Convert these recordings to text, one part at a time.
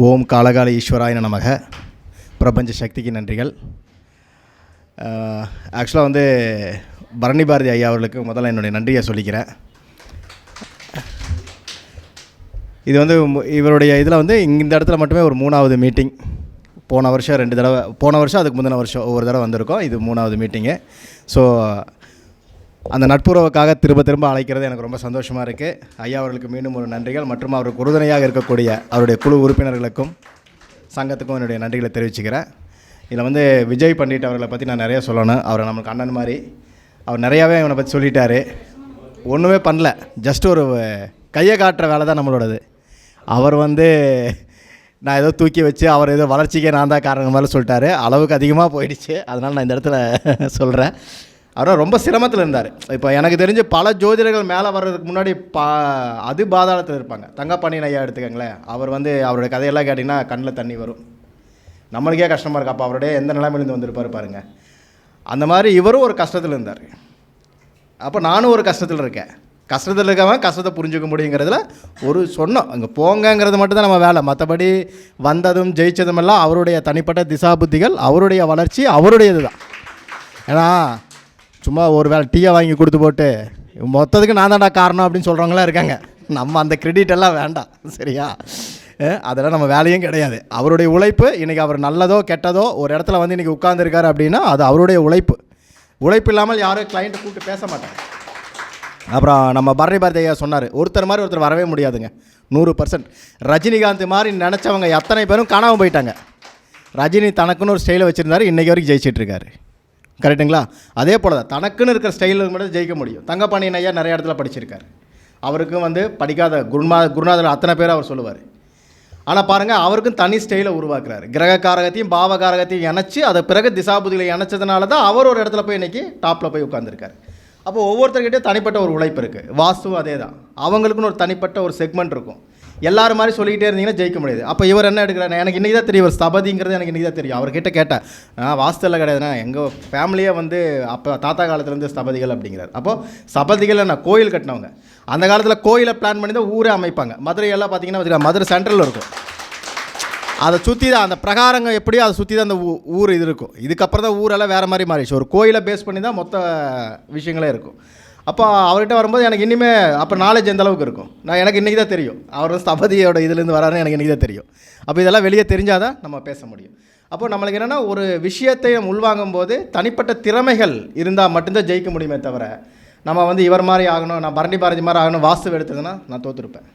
ஓம் காலகால ஈஸ்வராய நமக. பிரபஞ்ச சக்திக்கு நன்றிகள். ஆக்சுவலாக வந்து பரணி பாரதி ஐயா அவர்களுக்கு முதல்ல என்னுடைய நன்றியை சொல்லிக்கிறேன். இது வந்து இவருடைய இதில் வந்து இந்த இடத்துல மட்டுமே ஒரு 3வது மீட்டிங். போன வருஷம் 2 தடவை, போன வருஷம் அதுக்கு முந்தின வருஷம் ஒவ்வொரு தடவை வந்திருக்கோம். இது 3வது மீட்டிங்கு. ஸோ அந்த நட்புறவுக்காக திரும்ப அழைக்கிறது எனக்கு ரொம்ப சந்தோஷமாக இருக்குது. ஐயா அவர்களுக்கு மீண்டும் ஒரு நன்றிகள் மற்றும் அவருக்கு உறுதுணையாக இருக்கக்கூடிய அவருடைய குழு உறுப்பினர்களுக்கும் சங்கத்துக்கும் என்னுடைய நன்றிகளை தெரிவிச்சுக்கிறேன். இதில் வந்து விஜய் பண்டிட் அவர்களை பற்றி நான் நிறைய சொல்லணும். அவர் நம்மளுக்கு அண்ணன் மாதிரி. அவர் நிறையாவே அவனை பற்றி சொல்லிட்டார். ஒன்றுமே பண்ணல, ஜஸ்ட் ஒரு கையை காட்டுற வேலை தான் நம்மளோடது. அவர் வந்து நான் ஏதோ தூக்கி வச்சு அவர் ஏதோ வளர்ச்சிக்கே நான் தான் காரணம் மாதிரி சொல்லிட்டாரு. அளவுக்கு அதிகமாக போயிடுச்சு. அதனால் நான் இந்த இடத்துல சொல்கிறேன். அவர் ரொம்ப சிரமத்தில் இருந்தார். இப்போ எனக்கு தெரிஞ்சு பல ஜோதிடர்கள் மேலே வர்றதுக்கு முன்னாடி அது பாதாளத்தில் இருப்பாங்க. தங்கப்பாண்டியன் ஐயா எடுத்துக்கங்களேன். அவர் வந்து அவருடைய கதையெல்லாம் கேட்டிங்கன்னா கண்ணில் தண்ணி வரும். நம்மளுக்கே கஷ்டமாக இருக்குது. அப்போ அவருடைய எந்த நிலைமையிலேருந்து வந்திருப்பார் பாருங்கள். அந்த மாதிரி இவரும் ஒரு கஷ்டத்தில் இருந்தார். அப்போ நானும் ஒரு கஷ்டத்தில் இருக்கேன். கஷ்டத்தில் இருக்கவன் கஷ்டத்தை புரிஞ்சுக்க முடியுங்கிறதுல ஒரு சொன்னோம். அங்கே போங்கங்கிறது மட்டும்தான் நம்ம வேலை. மற்றபடி வந்ததும் ஜெயித்ததும் எல்லாம் அவருடைய தனிப்பட்ட திசா புத்திகள், அவருடைய வளர்ச்சி அவருடையது தான். ஏன்னா சும்மா ஒரு வேலை டீயை வாங்கி கொடுத்து போட்டு மொத்தத்துக்கு நான் தான்டா காரணம் அப்படின்னு சொல்கிறவங்களாம் இருக்காங்க. நம்ம அந்த கிரெடிட் எல்லாம் வேண்டாம், சரியா? அதெல்லாம் நம்ம வேலையும் கிடையாது. அவருடைய உழைப்பு. இன்றைக்கி அவர் நல்லதோ கெட்டதோ ஒரு இடத்துல வந்து இன்றைக்கி உட்கார்ந்துருக்காரு அப்படின்னா அது அவருடைய உழைப்பு இல்லாமல் யாரும் கிளைண்ட்டை கூப்பிட்டு பேச மாட்டாங்க. அப்புறம் நம்ம பரணி பாரதி ஐயா சொன்னார், ஒருத்தர் மாதிரி ஒருத்தர் வரவே முடியாதுங்க. 100%. ரஜினிகாந்த் மாதிரி நினச்சவங்க எத்தனை பேரும் காணாமல் போயிட்டாங்க. ரஜினி தனக்குன்னு ஒரு ஸ்டைலை வச்சுருந்தார், இன்றைக்கி வரைக்கும் ஜெயிச்சிட்ருக்காரு. கரெக்டுங்களா? அதே போல் தான் தனக்குன்னு இருக்கிற ஸ்டைலில் மட்டும் ஜெயிக்க முடியும். தங்கப்பாண்டியன் ஐயா நிறைய இடத்துல படிச்சிருக்கார். அவருக்கும் வந்து படிக்காத குருநாதர் அத்தனை பேர் அவர் சொல்லுவார். ஆனால் பாருங்கள், அவருக்கும் தனி ஸ்டைலை உருவாக்குறாரு. கிரகக்காரகத்தையும் பாவகாரகத்தையும் இணைச்சி அதை பிறகு திசாபுதிகளை இணைச்சதுனால தான் அவர் ஒரு இடத்துல போய் இன்றைக்கி டாப்பில் போய் உட்காந்துருக்காரு. அப்போ ஒவ்வொருத்தர்கிட்டே தனிப்பட்ட ஒரு உழைப்பு இருக்குது. வாஸ்துவும் அதே தான். அவங்களுக்குன்னு ஒரு தனிப்பட்ட ஒரு செக்மெண்ட் இருக்கும். எல்லாரும் மாதிரி சொல்லிக்கிட்டே இருந்தீங்கன்னா ஜெயிக்க முடியாது. அப்போ இவர் என்ன எடுக்கிறாரு? எனக்கு இன்றைக்கி தான் தெரியும். ஒரு ஸ்தபதிங்கிறது எனக்கு இன்றைக்கி தான் தெரியும். அவர்கிட்ட கேட்டேன், வாஸ்துலாம் கிடையாதுண்ணா, எங்கள் ஃபேமிலியே வந்து அப்போ தாத்தா காலத்துலேருந்து ஸ்தபதிகள் அப்படிங்கிறார். அப்போது ஸ்தபதிகள் நான் கோயில் கட்டினவங்க. அந்த காலத்தில் கோயிலை பிளான் பண்ணி தான் ஊரே அமைப்பாங்க. மதுரையெல்லாம் பார்த்தீங்கன்னா மதுரை சென்ட்ரலில் இருக்கும். அதை சுற்றி தான் அந்த பிரகாரங்க எப்படியோ அதை சுற்றி தான் அந்த ஊர் இது இருக்கும். இதுக்கப்புறம் தான் ஊரெல்லாம் வேறு மாதிரி மாறிடுச்சு. ஒரு கோயிலை பேஸ் பண்ணி தான் மொத்த விஷயங்களே இருக்கும். அப்போ அவர்கிட்ட வரும்போது எனக்கு இன்னுமே அப்போ நாலேஜ் எந்த அளவுக்கு இருக்கும். எனக்கு இன்றைக்கி தான் தெரியும் அவர் ஸ்தபதியோட இதுலேருந்து வராருன்னு எனக்கு இன்றைக்கி தான் தெரியும். அப்போ இதெல்லாம் வெளியே தெரிஞ்சால் தான் நம்ம பேச முடியும். அப்போ நம்மளுக்கு என்னென்னா, ஒரு விஷயத்தை உள்வாங்கும் போது தனிப்பட்ட திறமைகள் இருந்தால் மட்டும்தான் ஜெயிக்க முடியுமே தவிர, நம்ம வந்து இவர் மாதிரி ஆகணும், நான் பரணி பாரதி மாதிரி ஆகணும், வாஸ்து எடுத்ததுன்னா நான் தோற்றுருப்பேன்.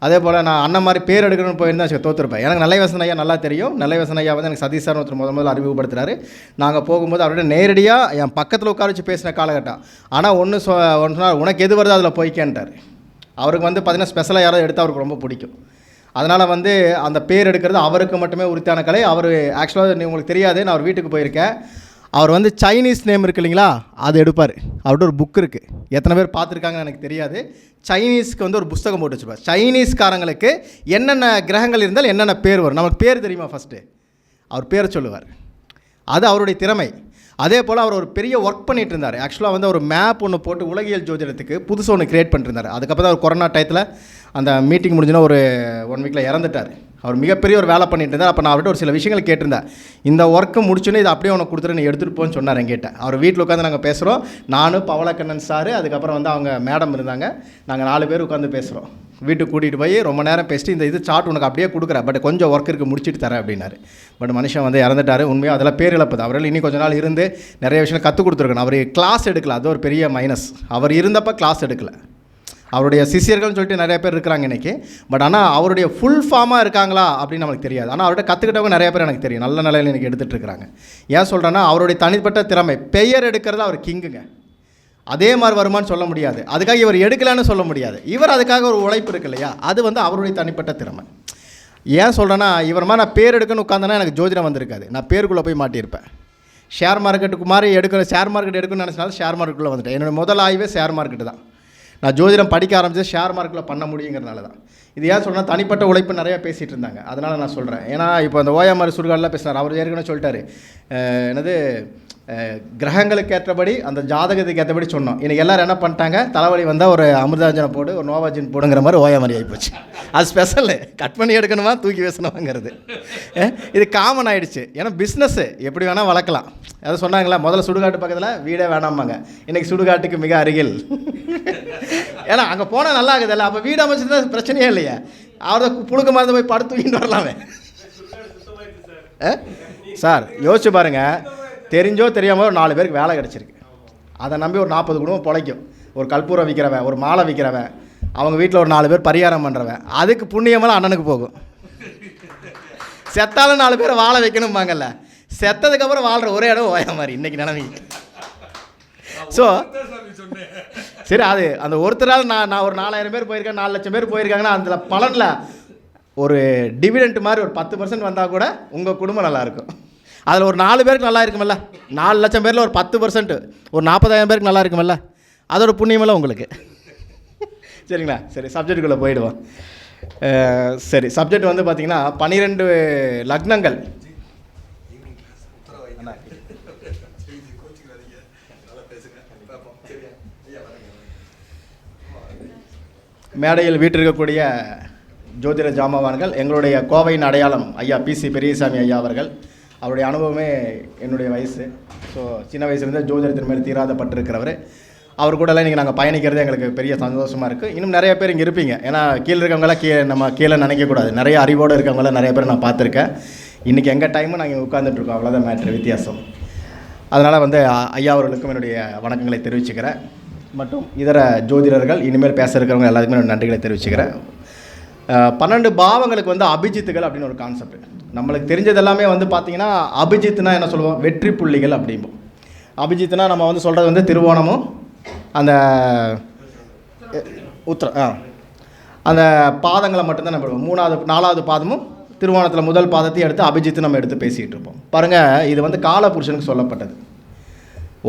அதே போல் நான் அண்ணன் மாதிரி பேர் எடுக்கணும்னு போயிருந்தா தோற்றுருப்பேன். எனக்கு நல்லவேசன் ஐயா நல்லா தெரியும். நல்லவேசன் ஐயா வந்து எனக்கு சதீஷ் சார் ஒருத்தர் முதல்ல அறிமுகப்படுத்துகிறாரு. நாங்கள் போகும்போது அவர்கிட்ட நேரடியாக என் பக்கத்தில் உட்கார வச்சு பேசின காலகட்டம். ஆனால் ஒன்று சொன்னால், உனக்கு எது வருது அதில் போய்க்கேன்ட்டார். அவருக்கு வந்து பார்த்திங்கன்னா ஸ்பெஷலாக யாராவது எடுத்தால் அவருக்கு ரொம்ப பிடிக்கும். அதனால் வந்து அந்த பேர் எடுக்கிறது அவருக்கு மட்டுமே உரித்தான கலை. அவர் ஆக்சுவலாக உங்களுக்கு தெரியாது, நான் அவர் வீட்டுக்கு போயிருக்கேன். அவர் வந்து சைனீஸ் நேம் இருக்குது இல்லைங்களா, அது எடுப்பார். அவர்கிட்ட ஒரு புக் இருக்குது. எத்தனை பேர் பார்த்துருக்காங்கன்னு எனக்கு தெரியாது. சைனீஸ்க்கு வந்து ஒரு புஸ்தகம் போட்டு வச்சுருப்பார். சைனீஸ்காரங்களுக்கு என்னென்ன கிரகங்கள் இருந்தால் என்னென்ன பேர் வரும். நமக்கு பேர் தெரியுமா? ஃபஸ்ட்டு அவர் பேரை சொல்லுவார். அது அவருடைய திறமை. அதே போல் அவர் ஒரு பெரிய ஒர்க் பண்ணிகிட்டு இருந்தார். ஆக்சுவலாக வந்து ஒரு மேப் ஒன்று போட்டு உலகியல் ஜோதிடத்துக்கு புதுசு ஒன்று க்ரியேட் பண்ணிருந்தார். அதுக்கப்புறம் தான் அவர் கொரோனா டயத்தில் அந்த மீட்டிங் முடிஞ்சுன்னா ஒரு 1 வீக்கில் இறந்துட்டார். அவர் மிகப்பெரிய ஒரு வேலை பண்ணிட்டு இருந்தார். அப்போ நான் அவர்கிட்ட ஒரு சில விஷயங்கள் கேட்டிருந்தேன். இந்த ஒர்க்கு முடிச்சுன்னு இதை அப்படியே உனக்கு கொடுத்துட்டு நீ எடுத்துகிட்டு போன்னு சொன்னார் என்கிட்ட. அவர் வீட்டில் உட்காந்து நாங்கள் பேசுகிறோம். நானும் பவளக்கண்ணன் சார், அதுக்கப்புறம் வந்து அவங்க மேடம் இருந்தாங்க. நாங்கள் 4 பேர் உட்காந்து பேசுகிறோம். வீட்டுக்கு கூட்டிகிட்டு போய் ரொம்ப நேரம் பேசிட்டு, இந்த இது சார்ட் உனக்கு அப்படியே கொடுக்குறேன், பட் கொஞ்சம் ஒர்க் இருக்குது, முடிச்சுட்டு தரேன் அப்படின்னாரு. பட் மனுஷன் வந்து இறந்துட்டார். உண்மையாக அதெல்லாம் பேர் இழப்புது. அவரால் இன்னும் கொஞ்ச நாள் இருந்து நிறைய விஷயம் கற்றுக் கொடுத்துருக்கணும். அவர் கிளாஸ் எடுக்கல, அது ஒரு பெரிய மைனஸ். அவர் இருந்தப்போ கிளாஸ் எடுக்கலை. அவருடைய சிஷியர்கள்னு சொல்லிட்டு நிறைய பேர் இருக்கிறாங்க இன்றைக்கி. பட் ஆனால் அவருடைய ஃபுல் ஃபார்மாக இருக்காங்களா அப்படின்னு நமக்கு தெரியாது. ஆனால் அவர்கிட்ட கற்றுக்கிட்டவங்க நிறைய பேர் எனக்கு தெரியும். நல்ல நிலையில் எனக்கு எடுத்துகிட்டு இருக்கிறாங்க. ஏன் சொல்கிறேன்னா, அவருடைய தனிப்பட்ட திறமை. பெயர் எடுக்கிறது அவர் கிங்குங்க. அதே மாதிரி வருமானு சொல்ல முடியாது. அதுக்காக இவர் எடுக்கலான்னு சொல்ல முடியாது. இவர் அதுக்காக ஒரு உழைப்பு இருக்கு இல்லையா, அது வந்து அவருடைய தனிப்பட்ட திறமை. ஏன் சொல்கிறேன்னா, இவர் மாதிரி நான் பேர் எடுக்கணும்னு உட்காந்தேன்னா எனக்கு ஜோதிடம் வந்திருக்காது. நான் பேருக்குள்ளே போய் மாட்டியிருப்பேன். ஷேர் மார்க்கெட்டுக்கு மாதிரி ஷேர் மார்க்கெட் எடுக்கணும்னு நினச்சினாலும் ஷேர் மார்க்கெட்டுக்குள்ளே வந்துட்டேன். என்னோடய முதல் ஆய்வே ஷேர் மார்க்கெட்டு தான். நான் ஜோதிடம் படிக்க ஆரம்பிச்சது ஷேர் மார்க்கெட்டில் பண்ண முடியுங்கிறனால தான். இது ஏன் சொல்கிறேன்னா, தனிப்பட்ட உழைப்பு நிறையா பேசிகிட்டு இருந்தாங்க. அதனால் நான் சொல்கிறேன். ஏன்னா இப்போ அந்த ஓயாமர் சுடுகாடெலாம் பேசினார். அவர் ஏற்கனவே சொல்லிட்டார், என்னது கிரகங்களுக்கு ஏற்றபடி அந்த ஜாதகத்துக்கு ஏற்றபடி சொன்னோம். இன்றைக்கி எல்லோரும் என்ன பண்ணிட்டாங்க, தலைவலி வந்தால் ஒரு அமிர்தாஞ்சனை போடு, ஒரு நோவாஜின் போடுங்கிற மாதிரி ஓய மாதிரி ஆகிப்போச்சு. அது ஸ்பெஷலு, கட் பண்ணி எடுக்கணுமா தூக்கி வீசணுமாங்கிறது இது காமன் ஆகிடுச்சு. ஏன்னா பிஸ்னஸ்ஸு எப்படி வேணால் வளர்க்கலாம். அதை சொன்னாங்களா, முதல்ல சுடுகாட்டு பக்கத்தில் வீடே வேணாமாங்க, இன்றைக்கி சுடுகாட்டுக்கு மிக அருகில். ஏன்னா அங்கே போனால் நல்லா ஆகுதுல்ல, அப்போ வீடு அமைச்சிருந்தா பிரச்சனையே இல்லையா, அவரை புழுக்க மருந்து போய் படுத்து தூக்கிட்டு வரலாமே. சார் யோசிச்சு பாருங்கள், தெரிஞ்சோ தெரியாமல் ஒரு 4 பேருக்கு வேலை கிடச்சிருக்கு. அதை நம்பி ஒரு 40 குடும்பம் பிழைக்கும். ஒரு கற்பூரம் விற்கிறவன், ஒரு மாலை விற்கிறவன், அவங்க வீட்டில் ஒரு 4 பேர் பரிகாரம் பண்ணுறவன், அதுக்கு புண்ணியமெல்லாம் அண்ணனுக்கு போகும். செத்தாலும் 4 பேரை வாழ வைக்கணும்பாங்கல்ல, செத்ததுக்கப்புறம் வாழ்கிற ஒரே இடம் ஓய மாதிரி இன்றைக்கி நிலைமை. ஸோ சரி, அது அந்த ஒருத்தரால் நான் ஒரு 4000 பேர் போயிருக்கேன், 4 லட்சம் பேர் போயிருக்காங்கன்னா அதில் பலனில் ஒரு டிவிடெண்ட் மாதிரி ஒரு 10% வந்தால் கூட உங்கள் குடும்பம் நல்லாயிருக்கும். அதில் ஒரு 4 பேருக்கு நல்லா இருக்குமில்ல, 4 லட்சம் பேரில் ஒரு 10%, ஒரு 40,000 பேருக்கு நல்லா இருக்குமில்ல, அதோட புண்ணியமெல்லாம் உங்களுக்கு. சரிங்களா? சரி, சப்ஜெக்டுக்குள்ளே போயிடுவோம். சரி, சப்ஜெக்ட் வந்து பார்த்திங்கன்னா 12 லக்னங்கள். மேடையில் வீட்டிருக்கக்கூடிய ஜோதிட ஜாமவான்கள், எங்களுடைய கோவையின் அடையாளம் ஐயா PC பெரியசாமி ஐயா அவர்கள். அவருடைய அனுபவமே என்னுடைய வயசு. ஸோ சின்ன வயசுலேருந்து ஜோதிடத்தின் மேல் தீராத பட்டிருக்கிறவர். அவர் கூடலாம் இன்றைக்கி நாங்கள் பயணிக்கிறது எங்களுக்கு பெரிய சந்தோஷமாக இருக்குது. இன்னும் நிறைய பேர் இங்கே இருப்பீங்க. ஏன்னா கீழே இருக்கவங்களாம் நம்ம கீழே நினைக்கக்கூடாது. நிறைய அறிவோடு இருக்கவங்களாம் நிறைய பேர் நான் பார்த்துருக்கேன். இன்றைக்கி எங்கள் டைமும் நாங்கள் உட்காந்துட்ருக்கோம், அவ்வளோதான் மேட்ரு, வித்தியாசம். அதனால் வந்து ஐயா அவர்களுக்கும் என்னுடைய வணக்கங்களை தெரிவிச்சுக்கிறேன். மற்றும் இதர ஜோதிடர்கள் இனிமேல் பேச இருக்கிறவங்க எல்லாத்துக்குமே நன்றிகளை தெரிவிச்சுக்கிறேன். 12 பாவங்களுக்கு வந்து அபிஜித்துகள் அப்படின்னு ஒரு கான்செப்ட். நம்மளுக்கு தெரிஞ்சது எல்லாமே வந்து பார்த்திங்கன்னா, அபிஜித்னா என்ன சொல்லுவோம், வெற்றி புள்ளிகள் அப்படிம்போம். அபிஜித்னா நம்ம வந்து சொல்கிறது வந்து திருவோணமும் அந்த அந்த பாதங்களை மட்டும்தான் நம்ம எடுப்போம். 3வது 4வது பாதமும் திருவோணத்தில் முதல் பாதத்தையும் எடுத்து அபிஜித்து நம்ம எடுத்து பேசிகிட்டு இருப்போம். பாருங்கள், இது வந்து காலபுருஷனுக்கு சொல்லப்பட்டது.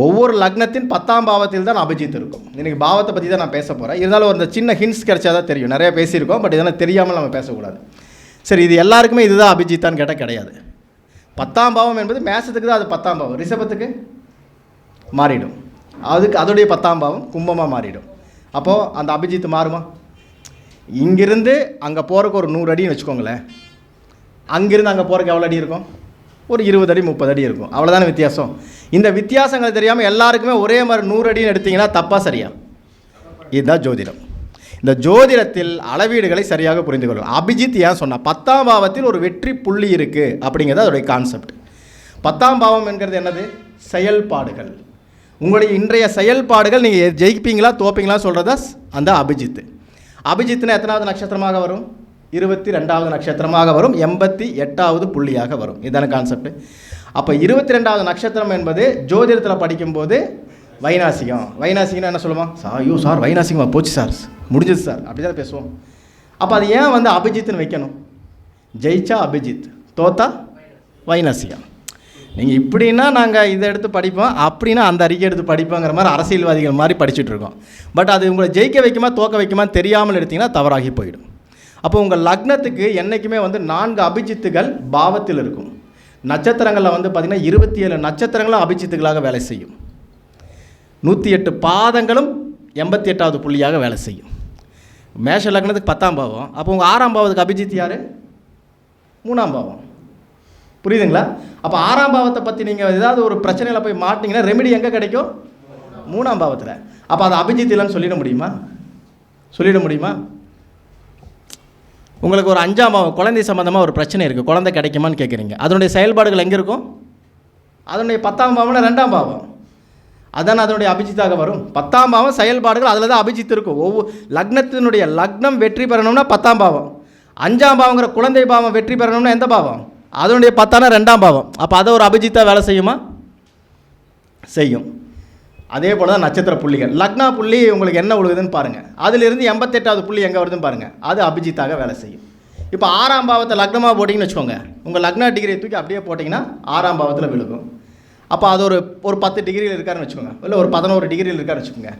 ஒவ்வொரு லக்னத்தின் 10ஆம் பாவத்தில் தான் அபிஜித் இருக்கும். இன்றைக்கி பாவத்தை பற்றி தான் நான் பேச போகிறேன். இருந்தாலும் ஒரு சின்ன ஹிண்ட்ஸ் கிடைச்சா தான் தெரியும். நிறைய பேசியிருக்கோம், பட் இதெல்லாம் தெரியாமல் நம்ம பேசக்கூடாது. சரி, இது எல்லாருக்குமே இதுதான் அபிஜித்தான்னு கேட்டால் கிடையாது. 10ஆம் பாவம் என்பது மேசத்துக்கு தான் அது 10ஆம் பாவம், ரிஷபத்துக்கு மாறிடும். அதுக்கு அதோடைய 10ஆம் பாவம் கும்பமாக மாறிடும். அப்போது அந்த அபிஜித் மாறுமா? இங்கிருந்து அங்கே போகிறக்கு ஒரு 100 அடின்னு வச்சுக்கோங்களேன். அங்கிருந்து அங்கே போகிறக்கு எவ்வளோ அடி இருக்கும்? ஒரு 20 அடி 30 அடி இருக்கும். அவ்வளோதானே வித்தியாசம். இந்த வித்தியாசங்கள் தெரியாமல் எல்லாருக்குமே ஒரே மாதிரி 100 அடின்னு எடுத்திங்கன்னா தப்பாக சரியா? இதுதான் ஜோதிடம். இந்த ஜோதிடத்தில் அளவீடுகளை சரியாக புரிந்து கொள்ளும். அபிஜித் ஏன் சொன்னால் 10ஆம் பாவத்தில் ஒரு வெற்றி புள்ளி இருக்குது அப்படிங்கிறது அதோடைய கான்செப்ட். 10ஆம் பாவம் என்கிறது என்னது? செயல்பாடுகள். உங்களுடைய இன்றைய செயல்பாடுகள் நீங்கள் ஜெயிப்பீங்களா தோப்பீங்களா சொல்கிறதா அந்த அபிஜித்து. அபிஜித்னா எத்தனாவது நட்சத்திரமாக வரும்? 22வது நட்சத்திரமாக வரும், 88வது புள்ளியாக வரும். இதுதான கான்செப்ட். அப்போ 22வது நட்சத்திரம் என்பது ஜோதிடத்தில் படிக்கும்போது வைநாசிகம். வைநாசிகம்னா என்ன சொல்லுவோம்? ஐயோ சார் வைநாசிகமாக போச்சு சார், முடிஞ்சது சார், அப்படி தான் பேசுவோம். அப்போ அது ஏன் வந்து அபிஜித்னு வைக்கணும்? ஜெயிச்சா அபிஜித், தோத்தா வைநாசிகம். நீங்கள் இப்படின்னா நாங்கள் இதை எடுத்து படிப்போம், அப்படின்னா அந்த அறிக்கை எடுத்து படிப்போங்கிற மாதிரி அரசியல்வாதிகள் மாதிரி படிச்சுட்டு இருக்கோம். பட் அது உங்களை ஜெயிக்க வைக்குமா தோக்க வைக்குமா தெரியாமல் எடுத்திங்கன்னா தவறாகி போயிடும். அப்போ உங்கள் லக்னத்துக்கு என்றைக்குமே வந்து 4 அபிஜித்துகள் பாவத்தில் இருக்கும். நட்சத்திரங்களில் வந்து பார்த்திங்கன்னா 27 நட்சத்திரங்களும் அபிஜித்துகளாக வேலை செய்யும். 108 பாதங்களும் 88வது புள்ளியாக வேலை செய்யும். மேஷ லக்னத்துக்கு 10ஆம் பாவம். அப்போ உங்கள் 6ஆம் பாவத்துக்கு அபிஜித் யார்? 3ஆம் பாவம். புரியுதுங்களா? அப்போ 6ஆம் பாவத்தை பற்றி நீங்கள் ஏதாவது ஒரு பிரச்சனையில் போய் மாட்டிங்கன்னா ரெமெடி எங்கே கிடைக்கும்? 3ஆம் பாவத்தில். அப்போ அது அபிஜித் இல்லைன்னு சொல்லிட முடியுமா? உங்களுக்கு ஒரு 5ஆம் பாவம் குழந்தை சம்மந்தமாக ஒரு பிரச்சனை இருக்குது, குழந்தை கிடைக்குமான்னு கேட்குறீங்க. அதனுடைய செயல்பாடுகள் எங்கே இருக்கும்? அதனுடைய 10ஆம் பாவம்னா 2ஆம் பாவம், அதான் அதனுடைய அபிஜித்தாக வரும். 10ஆம் பாவம் செயல்பாடுகள் அதில் தான் அபிஜித் இருக்கும். ஒவ்வொரு லக்னத்தினுடைய லக்னம் வெற்றி பெறணும்னா 10ஆம் பாவம். 5ஆம் பாவங்கிற குழந்தை பாவம் வெற்றி பெறணும்னா எந்த பாவம்? அதனுடைய 10ஆனா 2ஆம் பாவம். அப்போ அதை ஒரு அபிஜித்தாக வேலை செய்யுமா? செய்யும். அதே போல் தான் நட்சத்திர புள்ளிகள். லக்னா புள்ளி உங்களுக்கு என்ன உழுகுதுன்னு பாருங்கள். அதிலிருந்து 88வது புள்ளி எங்கே வருதுன்னு பாருங்கள். அது அபிஜித்தாக வேலை செய்யும். இப்போ 6ஆம் பாவத்தை லக்னமாக போட்டிங்கன்னு வச்சுக்கோங்க, உங்கள் லக்னா டிகிரியை தூக்கி அப்படியே போட்டிங்கன்னா 6ஆம் பாவத்தில் விழுகும். அப்போ அது ஒரு 10 டிகிரியில் இருக்காருன்னு வச்சுக்கோங்க, இல்லை ஒரு 11 டிகிரியில் இருக்காருன்னு வச்சுக்கோங்க.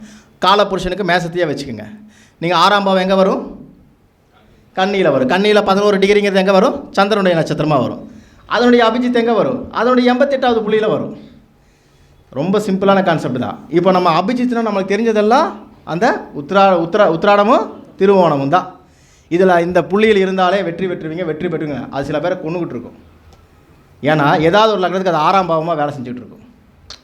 காலபுருஷனுக்கு மேசத்தையே வச்சுக்கோங்க. நீங்கள் 6ஆம் பாவம் எங்கே வரும்? கன்னியில் வரும். கன்னியில் 11 டிகிரிங்கிறது எங்கே வரும்? சந்திரனுடைய நட்சத்திரமாக வரும். அதனுடைய அபிஜித் எங்கே வரும்? அதனுடைய 88வது புள்ளியில் வரும். ரொம்ப சிம்பிளான கான்செப்ட் தான். இப்போ நம்ம அபிஜித்னா நம்மளுக்கு தெரிஞ்சதெல்லாம் அந்த உத்திராடமும் திருவோணமும் தான். இதில் இந்த புள்ளியில் இருந்தாலே வெற்றி பெற்றுவீங்க. அது சில பேரை கொண்டுகிட்டு இருக்கும். ஏன்னா ஏதாவது ஒரு லக்னத்துக்கு அது 6ஆம் பாவமாக வேலை செஞ்சுட்டு இருக்கும்.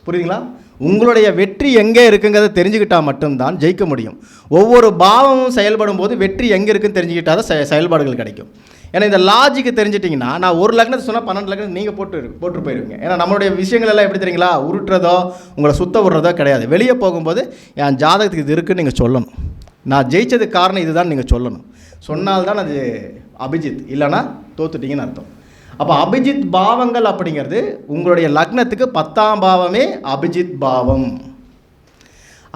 புரியுதுங்களா? உங்களுடைய வெற்றி எங்கே இருக்குங்கிறத தெரிஞ்சுக்கிட்டால் மட்டும்தான் ஜெயிக்க முடியும். ஒவ்வொரு பாவமும் செயல்படும் போது வெற்றி எங்கே இருக்குன்னு தெரிஞ்சுக்கிட்டால் தான் செயல்பாடுகள் கிடைக்கும். ஏன்னா இந்த லாஜிக்கு தெரிஞ்சிட்டிங்கன்னா, நான் ஒரு லக்னத்தை சொன்னால் 12 லக்னம் நீங்கள் போட்டு போயிடுவீங்க. ஏன்னா நம்மளுடைய விஷயங்கள் எல்லாம் எப்படி தெரியுங்களா, உருட்டுறதோ உங்களை சுத்த விடுறதோ கிடையாது. வெளியே போகும்போது என் ஜாதகத்துக்கு இது இருக்குன்னு நீங்கள் சொல்லணும். நான் ஜெயிச்சதுக்கு காரணம் இதுதான் நீங்கள் சொல்லணும். சொன்னால்தான் அது அபிஜித், இல்லைன்னா தோத்துட்டிங்கன்னு அர்த்தம். அப்போ அபிஜித் பாவங்கள் அப்படிங்கிறது உங்களுடைய லக்னத்துக்கு 10ஆம் பாவமே அபிஜித் பாவம்.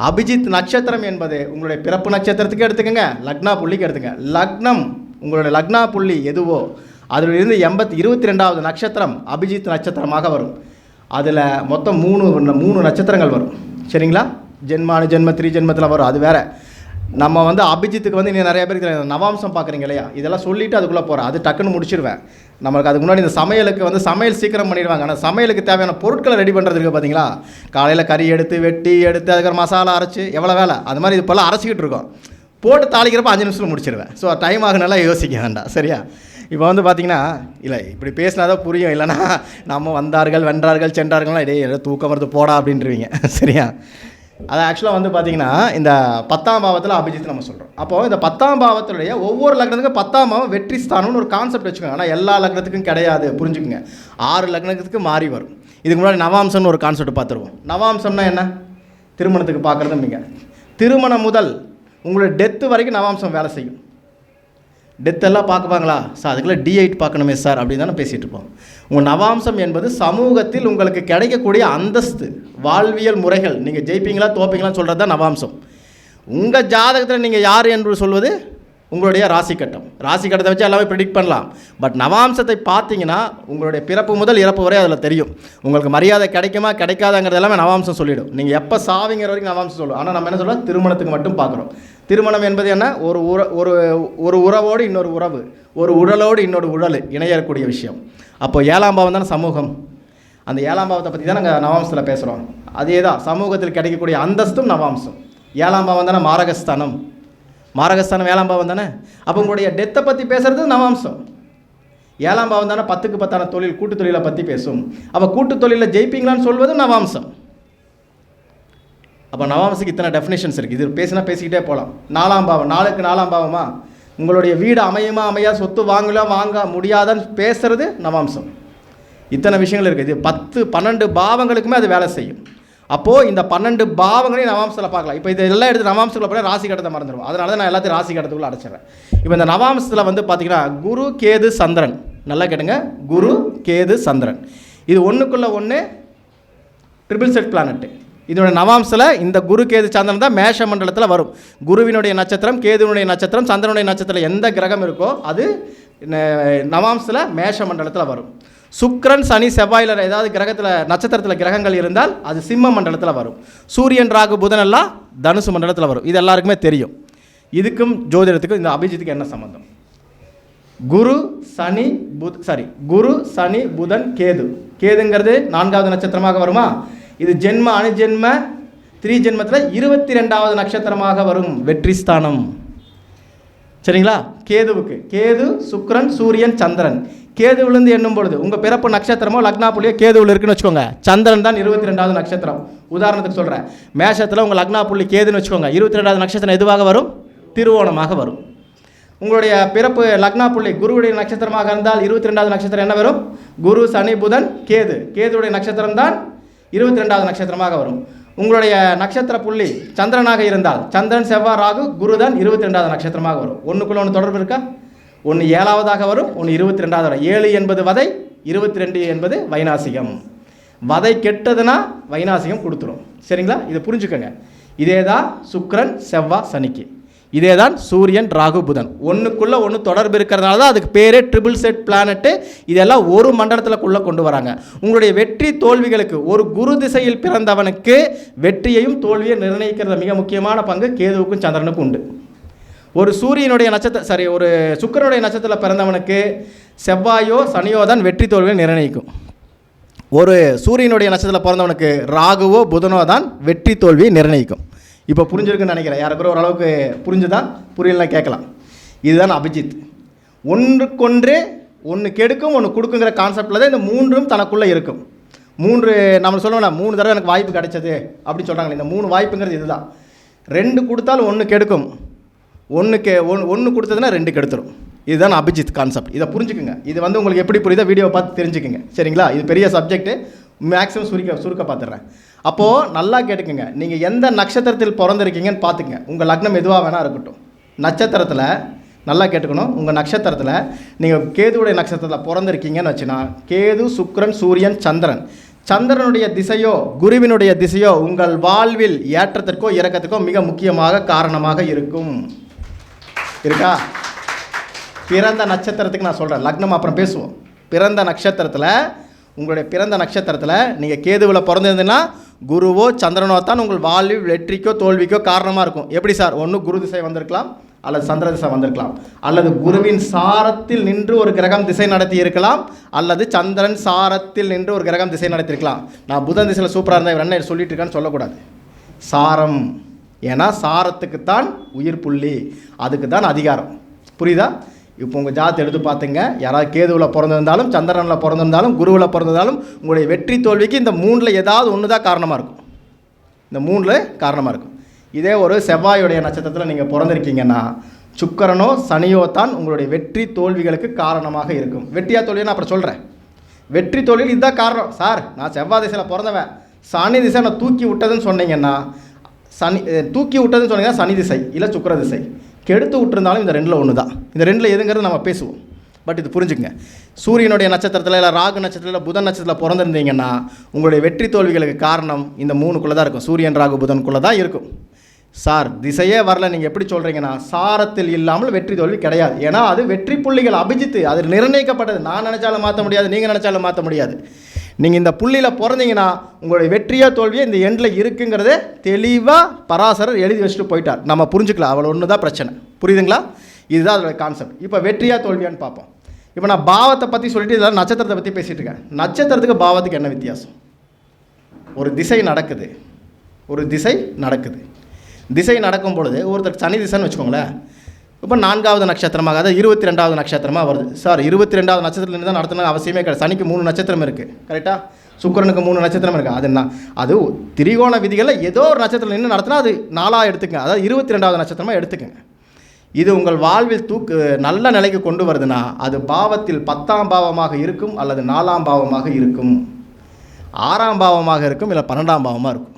அபிஜித் நட்சத்திரம் என்பது உங்களுடைய பிறப்பு நட்சத்திரத்துக்கு எடுத்துக்கங்க, லக்னா புள்ளிக்கு எடுத்துங்க. லக்னம் உங்களுடைய லக்னா புள்ளி எதுவோ அதிலிருந்து 22வது நட்சத்திரம் அபிஜித் நட்சத்திரமாக வரும். அதில் மொத்தம் 3 நட்சத்திரங்கள் வரும். சரிங்களா? ஜென்மானு ஜென்ம 3 ஜென்மத்தில் வரும். அது வேறு. நம்ம அபிஜித்துக்கு நீங்கள் நிறைய பேருக்கு நவாம்சம் பார்க்குறீங்க இல்லையா, இதெல்லாம் சொல்லிவிட்டு அதுக்குள்ளே போகிறேன். அது டக்குன்னு முடிச்சிடுவேன். நம்மளுக்கு அதுக்கு முன்னாடி இந்த சமையலுக்கு சமையல் சீக்கிரம் பண்ணிடுவாங்க. ஆனால் சமையலுக்கு தேவையான பொருட்களை ரெடி பண்ணுறதுக்கு பார்த்தீங்களா, காலையில் கறி எடுத்து வெட்டி எடுத்து அதுக்கப்புறம் மசாலா அரைச்சி எவ்வளோ வேலை, அது மாதிரி இப்போல்லாம் அரைச்சிக்கிட்டு இருக்கோம். போட்டு தாளிக்கிறப்ப 5 நிமிஷத்தில் முடிச்சிடுவேன். ஸோ டைம் ஆகுனால யோசிக்க வேண்டாம். சரியா? இப்போ பார்த்தீங்கன்னா, இல்லை இப்படி பேசினா தான் புரியும். இல்லைனா நம்ம வந்தார்கள் வென்றார்கள் சென்றார்கள்லாம் இடையே தூக்கம் வருது போடா அப்படின்றீங்க. சரியா? அது ஆக்சுவலாக பார்த்தீங்கன்னா இந்த 10ஆம் பாவத்தில் அபிஜித் நம்ம சொல்கிறோம். அப்போது இந்த 10ஆம் பாவத்தினுடைய ஒவ்வொரு லக்னத்துக்கும் 10ஆம் பாவம் வெற்றி ஸ்தானம்னு ஒரு கான்செப்ட் வச்சுக்கோங்க. ஆனால் எல்லா லக்னத்துக்கும் கிடையாது, புரிஞ்சுக்குங்க. 6 லக்னத்துக்கு மாறி வரும். இதுக்கு முன்னாடி நவாம்சம்னு ஒரு கான்செப்ட் பார்த்துருவோம். நவாம்சம்னா என்ன? திருமணத்துக்கு பார்க்குறதும்பிங்க. திருமணம் முதல் உங்களுடைய டெத்து வரைக்கும் நவாம்சம் வேலை செய்யும். டெத்தெல்லாம் பார்க்குவாங்களா சார், அதுக்குள்ளே D8 பார்க்கணுமே சார் அப்படின்னு தானே பேசிகிட்டு இருப்போம். உங்கள் நவாம்சம் என்பது சமூகத்தில் உங்களுக்கு கிடைக்கக்கூடிய அந்தஸ்து, வாழ்வியல் முறைகள், நீங்கள் ஜெயிப்பீங்களா தோப்பீங்களான்னு சொல்கிறது தான் நவாம்சம். உங்கள் ஜாதகத்தில் நீங்கள் யார் என்று சொல்வது உங்களுடைய ராசி கட்டம். ராசி கட்டத்தை வச்சு எல்லாமே ப்ரெடிக்ட் பண்ணலாம். பட் நவாம்சத்தை பார்த்தீங்கன்னா உங்களுடைய பிறப்பு முதல் இறப்பு வரை அதில் தெரியும். உங்களுக்கு மரியாதை கிடைக்குமா கிடைக்காதாங்கிறது எல்லாமே நவாம்சம் சொல்லிவிடும். நீங்கள் எப்போ சாவிங்கிற வரைக்கும் நவாம்சம் சொல்லுவோம். ஆனால் நம்ம என்ன சொல்லுவோம், திருமணத்துக்கு மட்டும் பார்க்குறோம். திருமணம் என்பது என்ன, ஒரு உறவோடு இன்னொரு உறவு, ஒரு உடலோடு இன்னொரு உடல் இணையக்கூடிய விஷயம். அப்போ 7ஆம் பாவம் தானே சமூகம். அந்த 7ஆம் பாவத்தை பற்றி தான் நாங்கள் நவாம்சத்தில் பேசுகிறோம். அதே தான் சமூகத்தில் கிடைக்கக்கூடிய அந்தஸ்தும் நவாம்சம். 7ஆம் பாவம் தானே மாரகஸ்தானம். மாரகஸ்தானம் 7ஆம் பாவம் தானே. அப்போ உங்களுடைய டெத்தை பற்றி பேசுகிறது நவாம்சம். 7ஆம் பாவம் தானே 10க்கு 10ஆன தொழில், கூட்டு தொழிலை பற்றி பேசும். அப்போ கூட்டு தொழிலில் ஜெயிப்பீங்களான்னு சொல்வது நவாம்சம். அப்போ நவாம்சத்துக்கு இத்தனை டெஃபினேஷன்ஸ் இருக்குது. இது பேசிக்கிட்டே போகலாம். 4ஆம் பாவம், 4க்கு 4ஆம் பாவமா உங்களுடைய வீடு அமையுமா அமையா, சொத்து வாங்கலாம் வாங்க முடியாதான்னு பேசுறது நவாம்சம். இத்தனை விஷயங்கள் இருக்குது. இது 10 12 பாவங்களுக்குமே அது வேலை செய்யும். அப்போது இந்த 12 பாவங்களையும் நவாம்சத்தில் பார்க்கலாம். இப்போ இதெல்லாம் எடுத்து நவாம்சத்தில் போய் ராசி கட்டத்தை மறந்துடும். அதனால தான் நான் எல்லாத்தையும் ராசி கட்டத்துக்குள்ளே அடைச்சிடுறேன். இப்போ இந்த நவாம்சத்தில் பார்த்தீங்கன்னா குரு கேது சந்திரன், நல்லா கேட்டுங்க, குரு கேது சந்திரன், இது ஒன்றுக்குள்ளே ஒன்று ட்ரிபிள் செட் பிளானட்டு. இதோட நவாம்சில் இந்த குரு கேது சந்திரன் தான் மேஷ மண்டலத்தில் வரும். குருவினுடைய நட்சத்திரம், கேதுவினுடைய நட்சத்திரம், சந்திரனுடைய நட்சத்திரம் எந்த கிரகம் இருக்கோ அது நவாம்சில் மேஷ மண்டலத்தில் வரும். சுக்கிரன் சனி செவ்வாயில் ஏதாவது கிரகத்தில் நட்சத்திரத்தில் கிரகங்கள் இருந்தால் அது சிம்ம மண்டலத்தில் வரும். சூரியன் ராகு புதன் எல்லாம் தனுசு மண்டலத்தில் வரும். இது எல்லாருக்குமே தெரியும். இதுக்கும் ஜோதிடத்துக்கும் இந்த அபிஜித்துக்கு என்ன சம்பந்தம்? குரு சனி புதன் கேது. கேதுங்கிறது 4வது நட்சத்திரமாக வருமா? இது ஜென்ம அணுஜென்ம 3 ஜென்மத்தில் 22வது நட்சத்திரமாக வரும், வெற்றி ஸ்தானம். சரிங்களா? கேதுவுக்கு கேது சுக்கிரன் சூரியன் சந்திரன். கேதுவிலிருந்து எண்ணும் பொழுது உங்கள் பிறப்பு நட்சத்திரமோ லக்னா புள்ளியோ கேதுவில் இருக்குன்னு வச்சுக்கோங்க, சந்திரன் தான் 22வது நட்சத்திரம். உதாரணத்துக்கு சொல்கிறேன், மேஷத்தில் உங்கள் லக்னா புள்ளி கேதுன்னு வச்சுக்கோங்க, 22வது நட்சத்திரம் எதுவாக வரும்? திருவோணமாக வரும். உங்களுடைய பிறப்பு லக்னா புள்ளி குருவுடைய நட்சத்திரமாக இருந்தால் 22வது நட்சத்திரம் என்ன வரும்? குரு சனி புதன் கேது. கேதுவுடைய நட்சத்திரம் தான் 22வது நட்சத்திரமாக வரும். உங்களுடைய நட்சத்திர புள்ளி சந்திரனாக இருந்தால் சந்திரன் செவ்வாய் ராகு குரு தான் 22வது நட்சத்திரமாக வரும். ஒன்றுக்குள்ள ஒன்று தொடர்பு இருக்கா? ஒன்று 7ஆவதாக வரும், ஒன்று 22வது வரும். 7 என்பது வதை, 22 என்பது வைநாசிகம். வதை கெட்டதுன்னா வைநாசிகம் கொடுத்துரும். சரிங்களா? இதை புரிஞ்சுக்கோங்க. இதே தான் சுக்கிரன் செவ்வாய் சனிக்கு, இதே தான் சூரியன் ராகு புதன். ஒன்றுக்குள்ளே ஒன்று தொடர்பு இருக்கிறதுனால தான் அதுக்கு பேரே ட்ரிபிள் செட் பிளானட்டு. இதெல்லாம் ஒரு மண்டலத்துக்குள்ளே கொண்டு வராங்க. உங்களுடைய வெற்றி தோல்விகளுக்கு ஒரு குரு திசையில் பிறந்தவனுக்கு வெற்றியையும் தோல்வியை நிர்ணயிக்கிறது மிக முக்கியமான பங்கு கேதுவுக்கும் சந்திரனுக்கும் உண்டு. ஒரு சூரியனுடைய ஒரு சுக்கிரனுடைய நட்சத்திரத்தில் பிறந்தவனுக்கு செவ்வாயோ சனியோ தான் வெற்றி தோல்வியை நிர்ணயிக்கும். ஒரு சூரியனுடைய நட்சத்திரத்தில் பிறந்தவனுக்கு ராகுவோ புதனோ தான் வெற்றி தோல்வியை நிர்ணயிக்கும். இப்போ புரிஞ்சிருக்குன்னு நினைக்கிறேன். யாருக்கு ஓரளவுக்கு புரிஞ்சுதான், புரியலாம் கேட்கலாம். இதுதான் அபிஜித். ஒன்றுக்கொன்று ஒன்று கெடுக்கும் ஒன்று கொடுக்குங்கிற கான்செப்டில் தான் இந்த மூன்றும் தனக்குள்ளே இருக்கும். நம்ம சொல்லணும்னா 3 தடவை எனக்கு வாய்ப்பு கிடைச்சது அப்படின்னு சொல்கிறாங்களே, இந்த 3 வாய்ப்புங்கிறது இதுதான். 2 கொடுத்தாலும் 1 கெடுக்கும், 1 கொடுத்ததுன்னா 2 கெடுத்துரும். இதுதான் அபிஜித் கான்செப்ட். இதை புரிஞ்சுக்குங்க. இது உங்களுக்கு எப்படி புரியுதோ வீடியோ பார்த்து தெரிஞ்சுக்குங்க, சரிங்களா? இது பெரிய சப்ஜெக்ட்டு, மேக்ஸிமம் சுருக்க பார்த்துடுறேன். அப்போது நல்லா கேட்டுக்குங்க. நீங்கள் எந்த நட்சத்திரத்தில் பிறந்திருக்கீங்கன்னு பார்த்துங்க. உங்கள் லக்னம் எதுவாக வேணால் இருக்கட்டும். நட்சத்திரத்தில் நல்லா கேட்டுக்கணும். உங்கள் நட்சத்திரத்தில் நீங்கள் கேதுவுடைய நட்சத்திரத்தில் பிறந்திருக்கீங்கன்னு வச்சுன்னா, கேது, சுக்கிரன், சூரியன், சந்திரன். சந்திரனுடைய திசையோ குருவினுடைய திசையோ உங்கள் வாழ்வில் ஏற்றத்திற்கோ இறக்கத்திற்கோ மிக முக்கியமாக காரணமாக இருக்கும். இருக்கா? பிறந்த நட்சத்திரத்துக்கு நான் சொல்கிறேன், லக்னம் அப்புறம் பேசுவோம். பிறந்த நட்சத்திரத்தில், உங்களுடைய பிறந்த நட்சத்திரத்தில் நீங்கள் கேதுவில் பிறந்திருந்தீங்கன்னா குருவோ சந்திரனோ தான் உங்கள் வாழ்வில் வெற்றிக்கோ தோல்விக்கோ காரணமாக இருக்கும். எப்படி சார்? ஒன்று குரு திசை வந்திருக்கலாம், அல்லது சந்திர திசை வந்திருக்கலாம், அல்லது குருவின் சாரத்தில் நின்று ஒரு கிரகம் திசை நடத்தி இருக்கலாம், அல்லது சந்திரன் சாரத்தில் நின்று ஒரு கிரகம் திசை நடத்தியிருக்கலாம். நான் புதன் திசையில் சூப்பராக இருந்தேன், இவர் என்ன சொல்லிட்டு இருக்கான்னு சொல்லக்கூடாது. சாரம், ஏன்னா சாரத்துக்குத்தான் உயிர் புள்ளி, அதுக்கு தான் அதிகாரம். புரியுதா? இப்போ உங்கள் ஜாதகத்தை எடுத்து பார்த்துங்க. யாராவது கேதுவில் பிறந்திருந்தாலும், சந்திரனில் பிறந்திருந்தாலும், குருவில் பிறந்திருந்தாலும் உங்களுடைய வெற்றி தோல்விக்கு இந்த 3ல் ஏதாவது ஒன்று தான் காரணமாக இருக்கும். இந்த 3ல் காரணமாக இருக்கும். இதே ஒரு செவ்வாயுடைய நட்சத்திரத்தில் நீங்கள் பிறந்திருக்கீங்கன்னா சுக்கிரனோ சனியோ தான் உங்களுடைய வெற்றி தோல்விகளுக்கு காரணமாக இருக்கும். வெற்றியா தோல்வியை நான் அப்புறம் சொல்கிறேன். வெற்றி தோல்வியில் இதுதான் காரணம். சார், நான் செவ்வாய் திசையில் பிறந்தவன், சனி திசை நான் தூக்கி விட்டதுன்னு சொன்னீங்கன்னா, தூக்கி விட்டதுன்னு சொன்னீங்கன்னா சனி திசை இல்லை சுக்கிர திசை. கெடுத்து விட்டுருந்தாலும் இந்த 2ல் ஒன்று தான். இந்த 2ல் எதுங்கிறது நம்ம பேசுவோம். பட் இது புரிஞ்சுங்க. சூரியனுடைய நட்சத்திரத்தில் இல்லை ராகு நட்சத்திரத்தில் இல்லை புதன் நட்சத்திரத்தில் பிறந்திருந்தீங்கன்னா உங்களுடைய வெற்றி தோல்விகளுக்கு காரணம் இந்த 3க்குள்ளே தான் இருக்கும். சூரியன் ராகு புதனுக்குள்ளே தான் இருக்கும். சார், திசையே வரல, நீங்கள் எப்படி சொல்கிறீங்கன்னா சாரத்தில் இல்லாமல் வெற்றி தோல்வி கிடையாது. ஏன்னா அது வெற்றி புள்ளிகள் அபிஜித்து, அது நிர்ணயிக்கப்பட்டது. நான் நினச்சாலும் மாற்ற முடியாது, நீங்கள் நினச்சாலும் மாற்ற முடியாது. நீங்கள் இந்த புள்ளியில் பிறந்தீங்கன்னா உங்களுடைய வெற்றியா தோல்வியே இந்த எண்டில் இருக்குங்கிறத தெளிவாக பராசரர் எழுதி வச்சுட்டு போயிட்டார். நம்ம புரிஞ்சுக்கலாம், அவ்வளோ ஒன்று தான் பிரச்சனை. புரியுதுங்களா? இதுதான் அதோட கான்செப்ட். இப்போ வெற்றியா தோல்வியான்னு பார்ப்போம். இப்போ நான் பாவத்தை பற்றி சொல்லிட்டு இதெல்லாம் நட்சத்திரத்தை பற்றி பேசிகிட்டு இருக்கேன். நட்சத்திரத்துக்கு பாவத்துக்கு என்ன வித்தியாசம்? ஒரு திசை நடக்குது, ஒரு திசை நடக்குது. திசை நடக்கும் பொழுது ஒருத்தர் சனி திசைன்னு வச்சுக்கோங்களேன். இப்போ 4வது நட்சத்திரமாக, அதாவது 22வது நட்சத்திரமாக வருது. சார், 22வது நட்சத்திரத்துலேருந்து தான் நடத்தணும் அவசியமே கிடையாது. சனிக்கு 3 நட்சத்திரம் இருக்குது, கரெக்டாக? சுக்கிரனுக்கு 3 நட்சத்திரம் இருக்குது. அது திரிகோண விதிகளில் ஏதோ ஒரு நட்சத்திரம் நின்று நடத்தினா அது 4ஆக எடுத்துக்கங்க. அதாவது 22வது நட்சத்திரமாக எடுத்துக்கங்க. இது உங்கள் வாழ்வில் நல்ல நிலைக்கு கொண்டு வருதுன்னா அது பாவத்தில் 10ஆம் பாவமாக இருக்கும், அல்லது 4ஆம் பாவமாக இருக்கும், 6ஆம் பாவமாக இருக்கும், இல்லை 12ஆம் பாவமாக இருக்கும்.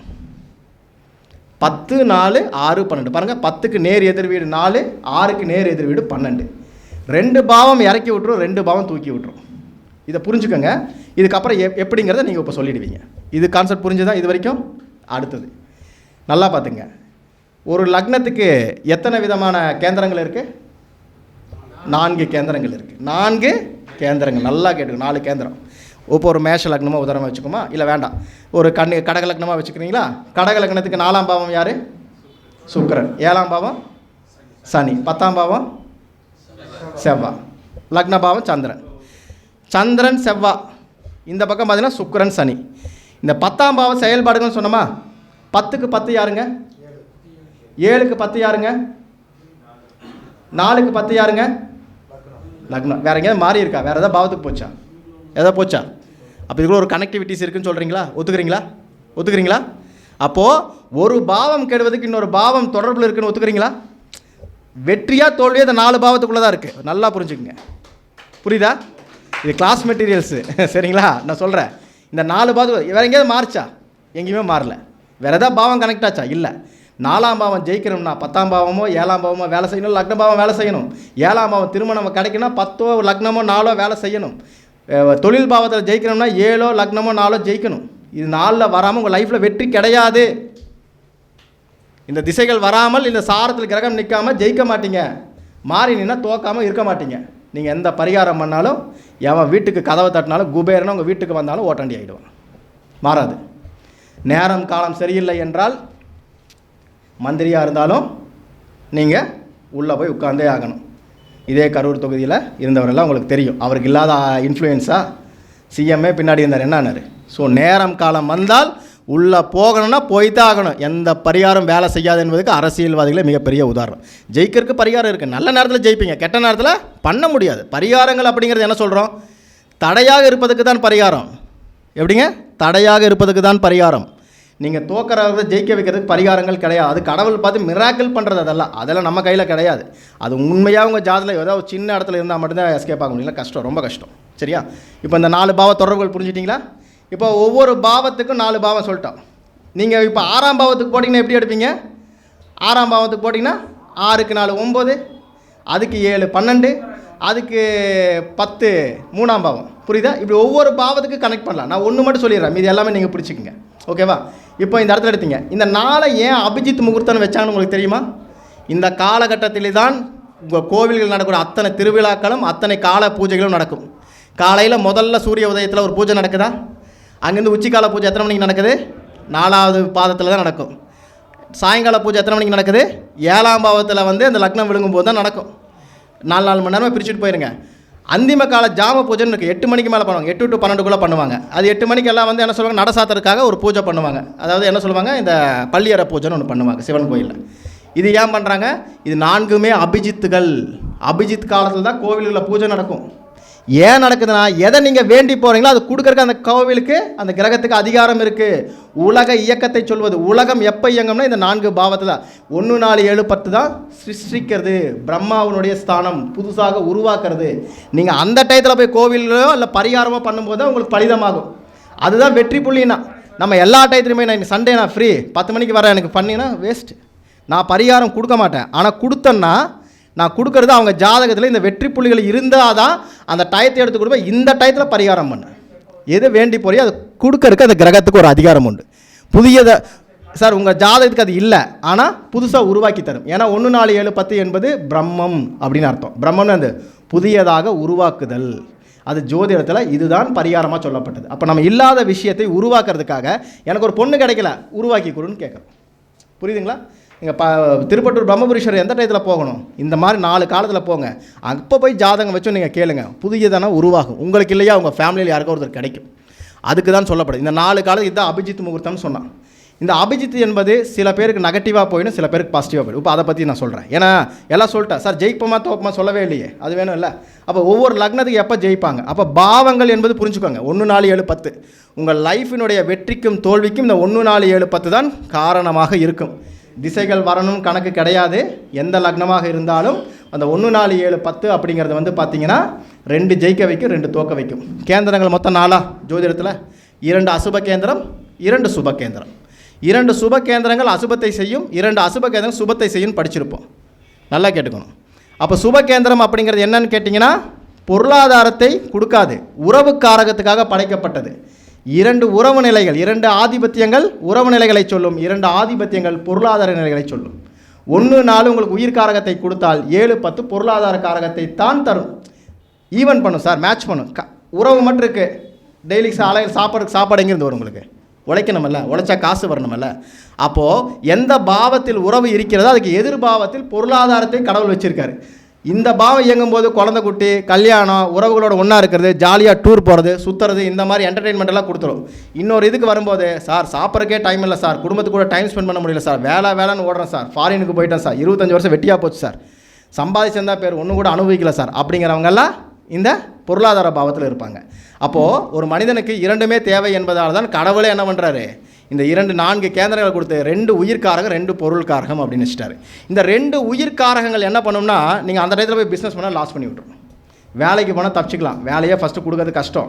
10, 4, 6, 12. பாருங்கள், 10க்கு நேர் எதிர் வீடு 4, 6க்கு நேர் எதிர் வீடு 12. 2 பாவம் இறக்கி விட்டுரும், 2 பாவம் தூக்கி விட்டுரும். இதை புரிஞ்சுக்கோங்க. இதுக்கப்புறம் எப்படிங்கிறத நீங்கள் இப்போ சொல்லிடுவீங்க. இது கான்செப்ட் புரிஞ்சுதான் இது வரைக்கும்? அடுத்தது நல்லா பார்த்துங்க. ஒரு லக்னத்துக்கு எத்தனை விதமான கேந்திரங்கள் இருக்குது? 4 கேந்திரங்கள் இருக்குது. 4 கேந்திரங்கள். நல்லா கேட்டுக்கணும். 4 கேந்திரம். இப்போ ஒரு மேஷ லக்னமாக உதாரணமாக வச்சுக்கோமா? இல்லை வேண்டாம், ஒரு கடக லக்னமாக வச்சுக்கிறீங்களா? கடக லக்னத்துக்கு 4ஆம் பாவம் யார்? சுக்கிரன். 7ஆம் பாவம் சனி. 10ஆம் பாவம் செவ்வாய். லக்ன பாவம் சந்திரன். சந்திரன் செவ்வாய். இந்த பக்கம் பார்த்தீங்கன்னா சுக்கிரன் சனி. இந்த 10ஆம் பாவம் செயல்பாடுகள்னு சொன்னோமா? 10க்கு 10 யாருங்க? 7க்கு 10 யாருங்க? 4க்கு 10 யாருங்க? லக்னம். வேறு எங்கேயாவது மாறி இருக்கா? வேறு எதாவது பாவத்துக்கு போச்சா? எதாவது போச்சா? அப்போ இதுக்குள்ள ஒரு கனெக்டிவிட்டிஸ் இருக்குன்னு சொல்கிறீங்களா? ஒத்துக்கிறீங்களா? அப்போது ஒரு பாவம் கெடுவதுக்கு இன்னொரு பாவம் தொடர்பில் இருக்குன்னு ஒத்துக்கிறீங்களா? வெற்றியா தோல்வியாக இந்த 4 பாவத்துக்குள்ளே தான் இருக்குது. நல்லா புரிஞ்சுக்குங்க. புரியுதா? இது கிளாஸ் மெட்டீரியல்ஸு, சரிங்களா? நான் சொல்கிறேன். இந்த 4 பாவம் வேறு எங்கேயாவது மாறிச்சா? எங்கேயுமே மாறல. வேறு எதாவது பாவம் கனெக்ட் ஆச்சா? இல்லை. 4ஆம் பாவம் ஜெயிக்கணும்னா 10ஆம் பாவமோ 7ஆம் பாவமோ வேலை செய்யணும், லக்ன பாவம் வேலை செய்யணும். 7ஆம் பாவம் திருமணம் கிடைக்கணும்னா 10ஓ லக்னமோ 4ஓ வேலை செய்யணும். தொழில் பாவத்தில் ஜெயிக்கணும்னா 7ஓ லக்னமோ 4ஓ ஜெயிக்கணும். இது 4ல் வராமல் உங்கள் லைஃப்பில் வெற்றி கிடையாது. இந்த திசைகள் வராமல், இந்த சாரத்தில் கிரகம் நிற்காமல் ஜெயிக்க மாட்டீங்க. மாறி நின்னா தோக்காமல் இருக்க மாட்டீங்க. நீங்கள் எந்த பரிகாரம் பண்ணாலும், எவன் வீட்டுக்கு கதவை தட்டினாலும், குபேரனை உங்கள் வீட்டுக்கு வந்தாலும் ஓட்டாண்டி ஆகிடுவான். மாறாது. நேரம் காலம் சரியில்லை என்றால் மந்திரியாக இருந்தாலும் நீங்கள் உள்ளே போய் உட்கார்ந்தே ஆகணும். இதே கரூர் தொகுதியில் இருந்தவரெல்லாம் உங்களுக்கு தெரியும். அவருக்கு இல்லாத இன்ஃப்ளூயன்ஸாக சிஎம்ஏ பின்னாடி இருந்தார். என்னானார்? ஸோ நேரம் காலம் வந்தால் உள்ளே போகணும்னா போய்தான் ஆகணும். எந்த பரிகாரம் வேலை செய்யாது என்பதுக்கு அரசியல்வாதிகளே மிகப்பெரிய உதாரணம். ஜெயிக்கிறதுக்கு பரிகாரம் இருக்குது. நல்ல நேரத்தில் ஜெயிப்பீங்க, கெட்ட நேரத்தில் பண்ண முடியாது. பரிகாரங்கள் அப்படிங்கிறது என்ன சொல்கிறோம்? தடையாக இருப்பதுக்கு தான் பரிகாரம். எப்படிங்க? தடையாக இருப்பதுக்கு தான் பரிகாரம். நீங்கள் தோக்கிறத ஜெயிக்க வைக்கிறதுக்கு பரிகாரங்கள் கிடையாது. அது கடவுள் பார்த்து மிராக்கிள் பண்ணுறது. அதெல்லாம் நம்ம கையில் கிடையாது. அது உண்மையாக உங்கள் ஜாதத்தில் ஏதாவது சின்ன இடத்துல இருந்தால் மட்டும்தான் எஸ்கேப் ஆக முடியல. கஷ்டம், ரொம்ப கஷ்டம். சரியா? இப்போ இந்த 4 பாவ தொடர்புகள் புரிஞ்சிட்டிங்களா? இப்போ ஒவ்வொரு பாவத்துக்கும் 4 பாவம் சொல்லிட்டோம். நீங்கள் இப்போ 6ஆம் பாவத்துக்கு போட்டிங்கன்னா எப்படி எடுப்பீங்க? 6ஆம் பாவத்துக்கு போட்டிங்கன்னா 6க்கு 4 9, அதுக்கு 7 12, அதுக்கு 10 3ஆம் பாவம். புரியுதா? இப்படி ஒவ்வொரு பாவத்துக்கு கனெக்ட் பண்ணலாம். நான் ஒன்று மட்டும் சொல்லிடுறேன், இது எல்லாமே நீங்கள் பிடிச்சிக்கங்க. ஓகேவா? இப்போ இந்த இடத்துல எடுத்தீங்க. இந்த நாளை ஏன் அபிஜித் முகூர்த்தம்னு வச்சாங்கன்னு உங்களுக்கு தெரியுமா? இந்த காலகட்டத்திலே தான் உங்கள் கோவில்கள் நடக்கிற அத்தனை திருவிழாக்களும் அத்தனை கால பூஜைகளும் நடக்கும். காலையில் முதல்ல சூரிய உதயத்தில் ஒரு பூஜை நடக்குதா? அங்கேருந்து உச்சிக்கால பூஜை எத்தனை மணிக்கு நடக்குது? 4ஆவது பாதத்தில் தான் நடக்கும். சாயங்கால பூஜை எத்தனை மணிக்கு நடக்குது? 7ஆம் பாவத்தில் அந்த லக்னம் விழுங்கும் போது தான் நடக்கும். 4 மணி நேரமாக பிரிச்சுட்டு போயிருங்க. அந்திம கால ஜாம பூஜைன்னு இருக்குது. 8 மணிக்கு மேலே பண்ணுவாங்க. 8 to 12க்குள்ளே பண்ணுவாங்க. அது 8 மணிக்கு எல்லாம் என்ன சொல்லுவாங்க? நட சாத்துறதுக்காக ஒரு பூஜை பண்ணுவாங்க. அதாவது என்ன சொல்லுவாங்க? இந்த பள்ளியறை பூஜைன்னு ஒன்று பண்ணுவாங்க சிவன் கோயிலில். இது ஏன் பண்ணுறாங்க? இது 4மே அபிஜித்துகள். அபிஜித் காலத்தில் தான் கோவில்களில் பூஜை நடக்கும். ஏன் நடக்குதுன்னா, எதை நீங்கள் வேண்டி போகிறீங்களோ அது கொடுக்கறக்கு அந்த கோவிலுக்கு அந்த கிரகத்துக்கு அதிகாரம் இருக்குது. உலக இயக்கத்தை சொல்வது. உலகம் எப்போ இயங்கும்னா இந்த 4 பாவத்தில் 1 4 7 10 தான் சிருஷ்டிக்கிறது. பிரம்மாவனுடைய ஸ்தானம் புதுசாக உருவாக்குறது. நீங்கள் அந்த டயத்தில் போய் கோவிலோ இல்லை பரிகாரமோ பண்ணும்போது தான் உங்களுக்கு பலிதமாகும். அதுதான் வெற்றி புள்ளினா. நம்ம எல்லா டயத்துலையுமே நான் சண்டே நான் ஃப்ரீ 10 மணிக்கு வரேன் எனக்கு பண்ணினா வேஸ்ட். நான் பரிகாரம் கொடுக்க மாட்டேன். ஆனால் கொடுத்தேன்னா நான் கொடுக்கறது அவங்க ஜாதகத்தில் இந்த வெற்றி புள்ளிகள் இருந்தால் தான் அந்த டயத்தை எடுத்து கொடுப்பேன். இந்த டயத்தில் பரிகாரம் பண்ண எது வேண்டி போறியோ அது கொடுக்கறதுக்கு அந்த கிரகத்துக்கு ஒரு அதிகாரம் உண்டு. புதியதை சார் உங்கள் ஜாதகத்துக்கு அது இல்லை, ஆனால் புதுசாக உருவாக்கி தரும். ஏன்னா 1 4 7 10 என்பது பிரம்மம் அப்படின்னு அர்த்தம். பிரம்மம்னு அந்த புதியதாக உருவாக்குதல். அது ஜோதிடத்தில் இதுதான் பரிகாரமாக சொல்லப்பட்டது. அப்போ நம்ம இல்லாத விஷயத்தை உருவாக்குறதுக்காக எனக்கு ஒரு பொண்ணு கிடைக்கல, உருவாக்கி கொடுன்னு கேட்குறோம். புரியுதுங்களா? நீங்கள் திருப்பட்டூர் பிரம்மபுரீஸ்வரர் எந்த டயத்தில் போகணும்? இந்த மாதிரி 4 காலத்தில் போங்க. அப்போ போய் ஜாதகம் வச்சும் நீங்கள் கேளுங்க. புதியதான உருவாகும். உங்களுக்கு இல்லையா உங்கள் ஃபேமிலியில் யாருக்கோ ஒருத்தர் கிடைக்கும். அதுக்கு தான் சொல்லப்படுது. இந்த 4 காலம் இதுதான் அபிஜித் முகூர்த்தம்னு சொன்னான். இந்த அபிஜித் என்பது சில பேருக்கு நெகட்டிவாக போயிடும், சில பேருக்கு பாசிட்டிவாக போயிடும். இப்போ அதை பற்றி நான் சொல்கிறேன். ஏன்னா எல்லாம் சொல்லிட்டேன் சார், ஜெயிப்போமா தோப்பமா சொல்லவே இல்லையே, அது வேணும் இல்லை. அப்போ ஒவ்வொரு லக்னத்துக்கு எப்போ ஜெயிப்பாங்க? அப்போ பாவங்கள் என்பது புரிஞ்சுக்கோங்க. 1 4 7 10 உங்கள் லைஃபினுடைய வெற்றிக்கும் தோல்விக்கும் இந்த 1 4 7 10 தான் காரணமாக இருக்கும். திசைகள் வரணும் கணக்கு கிடையாது. எந்த லக்னமாக இருந்தாலும் அந்த 1 4 7 10 அப்படிங்கிறது பார்த்தீங்கன்னா 2 ஜெயிக்க வைக்கும், 2 தோக்க வைக்கும். கேந்திரங்கள் மொத்தம் 4 ஜோதிடத்தில். 2 அசுப கேந்திரம், 2 சுப கேந்திரம். 2 சுப கேந்திரங்கள் அசுபத்தை செய்யும், 2 அசுப கேந்திரம் சுபத்தை செய்யும் படிச்சிருப்போம். நல்லா கேட்டுக்கணும். அப்போ சுப கேந்திரம் அப்படிங்கிறது என்னன்னு கேட்டிங்கன்னா பொருளாதாரத்தை கொடுக்காது, உறவு காரகத்துக்காக படைக்கப்பட்டது. 2 உறவு நிலைகள், 2 ஆதிபத்தியங்கள் உறவு நிலைகளை சொல்லும், 2 ஆதிபத்தியங்கள் பொருளாதார நிலைகளை சொல்லும். 1 4 உங்களுக்கு உயிர் காரகத்தை கொடுத்தால் 7 10 பொருளாதார காரகத்தை தான் தரும். ஈவன் பண்ணும் சார், மேட்ச் பண்ணும். உறவு மட்டும் இருக்குது. டெய்லி சாப்பாடு எங்கேருந்து வரும்? உங்களுக்கு உழைக்கணுமல்ல, உழைச்சா காசு வரணுமல்ல. அப்போது எந்த பாவத்தில் உறவு இருக்கிறதோ அதுக்கு எதிர்பாவத்தில் பொருளாதாரத்தை கடவுள் வச்சுருக்காரு. இந்த பாவம் இயங்கும்போது குழந்தை குட்டி, கல்யாணம், உறவுகளோட ஒன்றா இருக்கிறது, ஜாலியாக டூர் போகிறது, சுற்றுறது, இந்த மாதிரி என்டர்டெயின்மெண்ட் எல்லாம் கொடுத்துரும். இன்னொரு இதுக்கு வரும்போது சார் சாப்பிட்றக்கே டைம் இல்லை சார், குடும்பத்துக்கு கூட டைம் ஸ்பெண்ட் பண்ண முடியல சார், வேலைன்னு ஓடுறேன் சார், ஃபாரினுக்கு போயிட்டேன் சார், 25 வருஷம் வெட்டியாக போச்சு சார், சம்பாதிச்சிருந்தா பேர் ஒன்றும் கூட அனுபவிக்கல சார் அப்படிங்கிறவங்கெல்லாம் இந்த பொருளாதார பாவத்தில் இருப்பாங்க. அப்போது ஒரு மனிதனுக்கு 2மே தேவை என்பதால் தான் கடவுளே என்ன பண்ணுறாரு? இந்த 2 4 கேந்திரங்களை கொடுத்து 2 உயிர்காரகம் 2 பொருள்காரகம் அப்படின்னு வச்சுட்டாரு. இந்த 2 உயிர்காரகங்கள் என்ன பண்ணும்னா, நீங்கள் அந்த டயத்தில் போய் பிஸ்னஸ் பண்ணால் லாஸ் பண்ணி விட்ருணும். வேலைக்கு போனால் தப்பிச்சிக்கலாம், வேலையே ஃபஸ்ட்டு கொடுக்கறது கஷ்டம்.